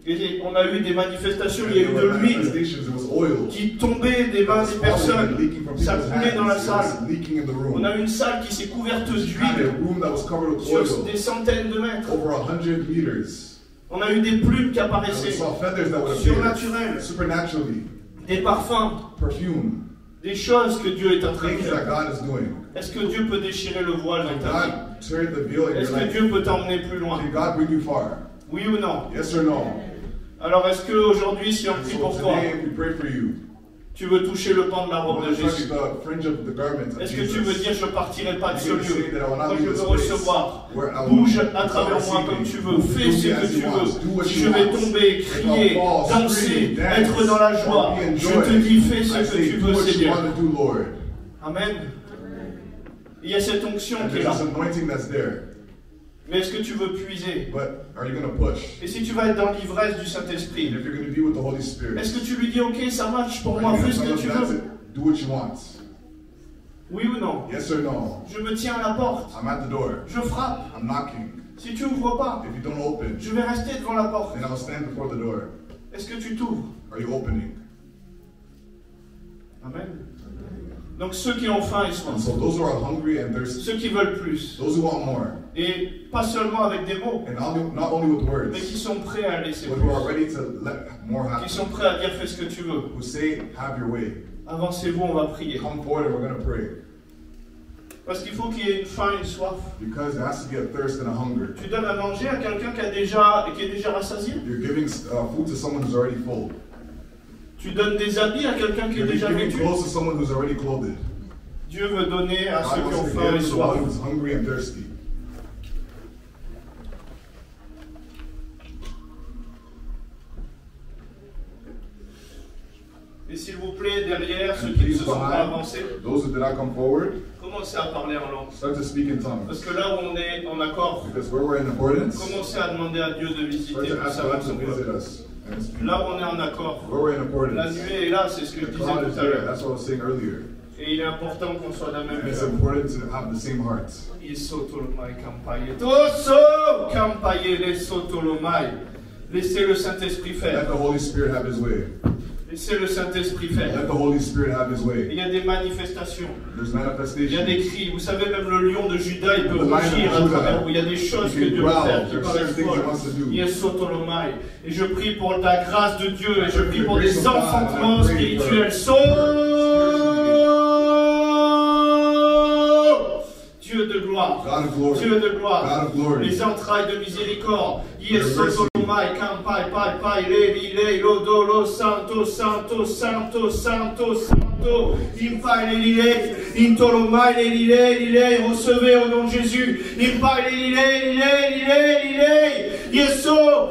Et on a eu des manifestations, And il y a there eu were de l'huile manifestations, it was oil. qui tombait des mains des personnes. Ça coulait dans la salle. Leaking in the room. On a une salle qui s'est couverte Had a d'huile room that was covered with sur oil, des centaines de mètres. over 100 meters. On a eu des plumes qui And we apparaissaient, saw feathers that would appear surnaturelles, supernaturally, des parfums, perfume, des choses que Dieu est en train de things that faire. God is doing. Est-ce que Dieu peut déchirer le voile Can dans ta vie? God tear the veil in Est-ce your que life? Dieu peut t'emmener plus loin? Can God bring you far? Oui ou non? Yes or no? Alors est-ce qu'aujourd'hui, si on And prie so pour toi, today we pray for you. tu veux toucher le pan de la I robe want de to touch Jésus? the fringe of the garment of Est-ce que tu veux Jesus. dire je partirai pas de ce You can say lieu? that I will Moi not je leave this veux place. recevoir. Where I will Bouge à travers moi comme tu veux. Fais ce que tu veux. Si je vais tomber, crier, danser, être dans la joie, je te dis fais ce que tu veux, Seigneur. Amen. Il y a cette onction And qui est there's là. this anointing that's there. Mais est-ce que tu veux puiser? But are you going to push? Et si tu vas être dans l'ivresse du And Saint-Esprit, if you're going to be with the Holy Spirit, est-ce que tu lui dis ok, ça marche pour are moi, you fais going ce to que tell tu him that's veux? it? Do what you want. Oui ou non? Yes or no? Je me tiens à la porte. I'm at the door. Je frappe. I'm knocking. Si tu ouvres pas, If you don't open, je vais rester devant la porte. then I'll stand before the door. Est-ce que tu t'ouvres? Are you opening? Amen. Donc ceux qui ont faim et soif, And so those who are hungry and thirsty, ceux qui veulent plus, those who want more, et pas seulement avec des mots, and not only with words, mais qui sont prêts à laisser but who are plus, ready to let more qui happen, sont prêts à dire fais ce que tu veux. who say, have your way. Avancez-vous, on va prier. Come forward and we're going to pray. Parce qu'il faut qu'il y ait une faim, une soif. Because there has to be a thirst and a hunger. Tu donnes à manger à quelqu'un qui est déjà rassasié. You're giving food to someone who's already full. Tu donnes des habits à quelqu'un qui est You're déjà giving vêtu. clothes to someone who's already clothed. Dieu veut donner à ceux God qui ont wants to faim et give to the soif. one who's hungry and thirsty. Et s'il vous plaît, derrière, ceux qui ne se sont pas avancés, Those who did not come forward, commencez à parler en langue. start to speak in tongues. Parce que là où on est en accord, Because where we're in accordance, commencez à demander à Dieu de start visiter to tout ask ça God avec to son visit peuple. us. And speak. Là où on est en accord, Where we're in la accordance, nuée est là, c'est ce que je the disais cloud is tout à there. l'heure. That's what I was saying earlier. Et il est important qu'on soit d'un même And it's cœur. important to have the same heart. Il sotolomai campaye. Toso campaye les sotolomai. Laissez le Saint-Esprit Let faire. the Holy Spirit have His way. Laissez le Saint-Esprit Let faire. the Holy Spirit have His Il way. y a des manifestations. There's Il y a des manifestation. cris. Vous savez, même le lion de Juda, il peut The lion of rugir à Judah. travers vous. Il y a des choses He que can Dieu veut growl. faire qui There are paraissent certain things He wants to folles. do. Yes, sotolomai. Et je prie pour la grâce de Dieu et je prie pour The grace des of God, enfantements and I pray for spirituels. Dieu de gloire. God of glory. Dieu de gloire. God of glory. Les entrailles de miséricorde. Yes, Your mercy. sotolomai, campai, pai, pai, le, lodo, lo, santo, santo, santo, santo, santo. Impai, le, intolomai, le, recevez au nom de Jésus. Impai, le, yeso,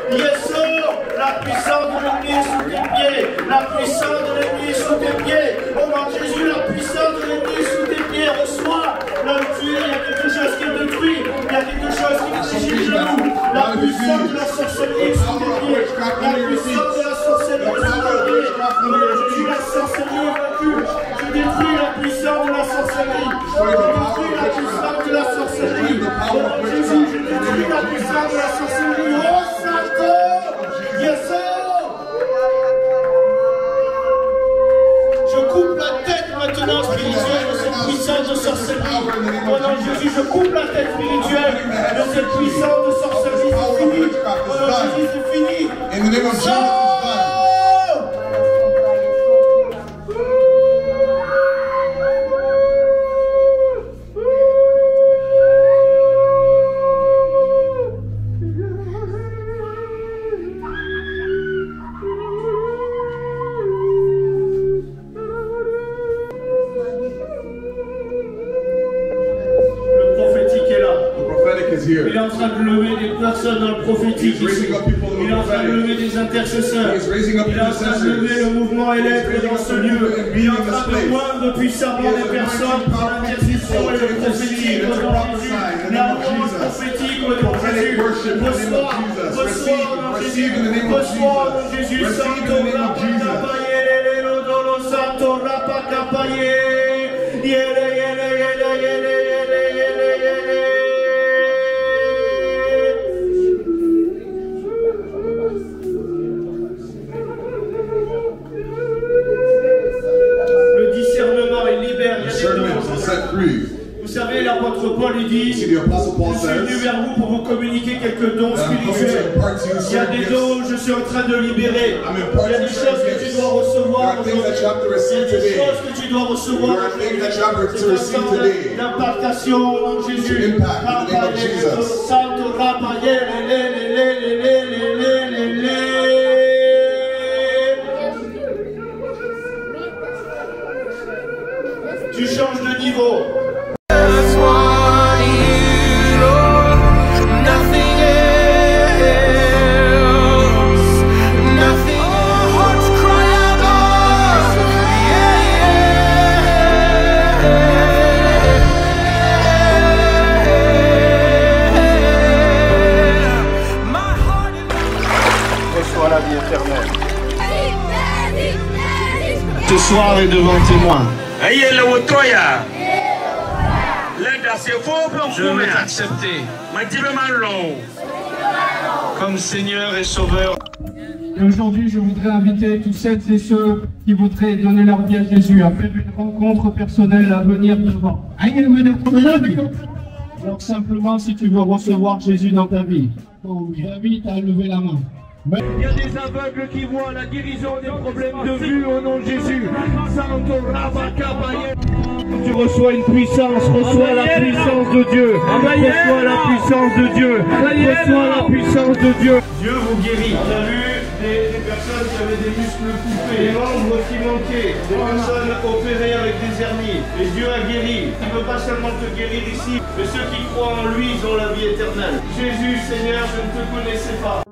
la puissance de l'ennemi sous tes pieds. La puissance de l'ennemi sous tes pieds. Au nom de Jésus, la puissance de l'ennemi sous tes pieds. Reçois. L'homme tué, il y a quelque chose qui est détruit. Il y a quelque chose qui fléchit les genoux. La puissance de la sorcellerie sous tes pieds. La puissance de la sorcellerie sous tes pieds. Jésus, la sorcellerie est vaincue. Je détruis la puissance de la sorcellerie. Je détruis la puissance de la sorcellerie. Au nom de Jésus, je détruis la puissance de la sorcellerie. Oh, Santo! Yes, sir! Je coupe la tête maintenant spirituelle de cette puissance de sorcellerie. Au nom de Jésus, je coupe la tête spirituelle de cette puissance de sorcellerie. C'est fini. Au nom de Jésus, c'est fini. In the name of Jesus, it's done. Le prophétique est là. The prophetic is Il here. est en train de lever des personnes dans le prophétique He's raising ici. up people in Il the est en train de prophetic. lever des intercesseurs. He's raising up Il est en train de lever le intercessors. mouvement élève dans ce lieu. Il est en train de moindre puissamment les personnes par l'intercession et le prophétique au nom de Jésus. La louange prophétique au nom de Jésus. Reçois, reçois au nom de Jésus. Reçois au nom de Jésus. Santo, rapakapaye, lelo, dolo, santo, rapakapaye. Le discernement, il libère. Il y a des Discernment dons. will set free. Vous savez, l'apôtre Paul lui dit, See, the Apostle Paul je suis venu says, vers vous pour vous communiquer quelques dons that I'm coming to spirituels. impart to you Il y a certain des gifts. dons, je suis en train de libérer. I'm Il y a imparting des choses certain que tu gifts. dois There recevoir are things that you have to aujourd'hui. Il y a receive des today. choses que tu dois recevoir There are things that you have to aujourd'hui. receive C'est un temps today. d'impartation au nom de Jésus. To impact in the name of Jesus. Santo Rapaye, tu changes de niveau. Reçois la vie éternelle. Ce soir est devant témoin. Je veux t'accepter comme Seigneur et Sauveur. Et aujourd'hui, je voudrais inviter tous celles et ceux qui voudraient donner leur vie à Jésus à faire une rencontre personnelle à venir devant. Alors simplement, si tu veux recevoir Jésus dans ta vie, j'invite à lever la main. Il y a des aveugles qui voient la guérison des problèmes de vue au nom de Jésus. Tu reçois une puissance, reçois la puissance de Dieu. Reçois la puissance de Dieu. Reçois la puissance de Dieu. Dieu vous guérit. On a vu des personnes qui avaient des muscles coupés, des membres qui manquaient, des personnes opérées avec des hernies. Et Dieu a guéri. Il ne veut pas seulement te guérir ici, mais ceux qui croient en lui, ils ont la vie éternelle. Jésus, Seigneur, je ne te connaissais pas.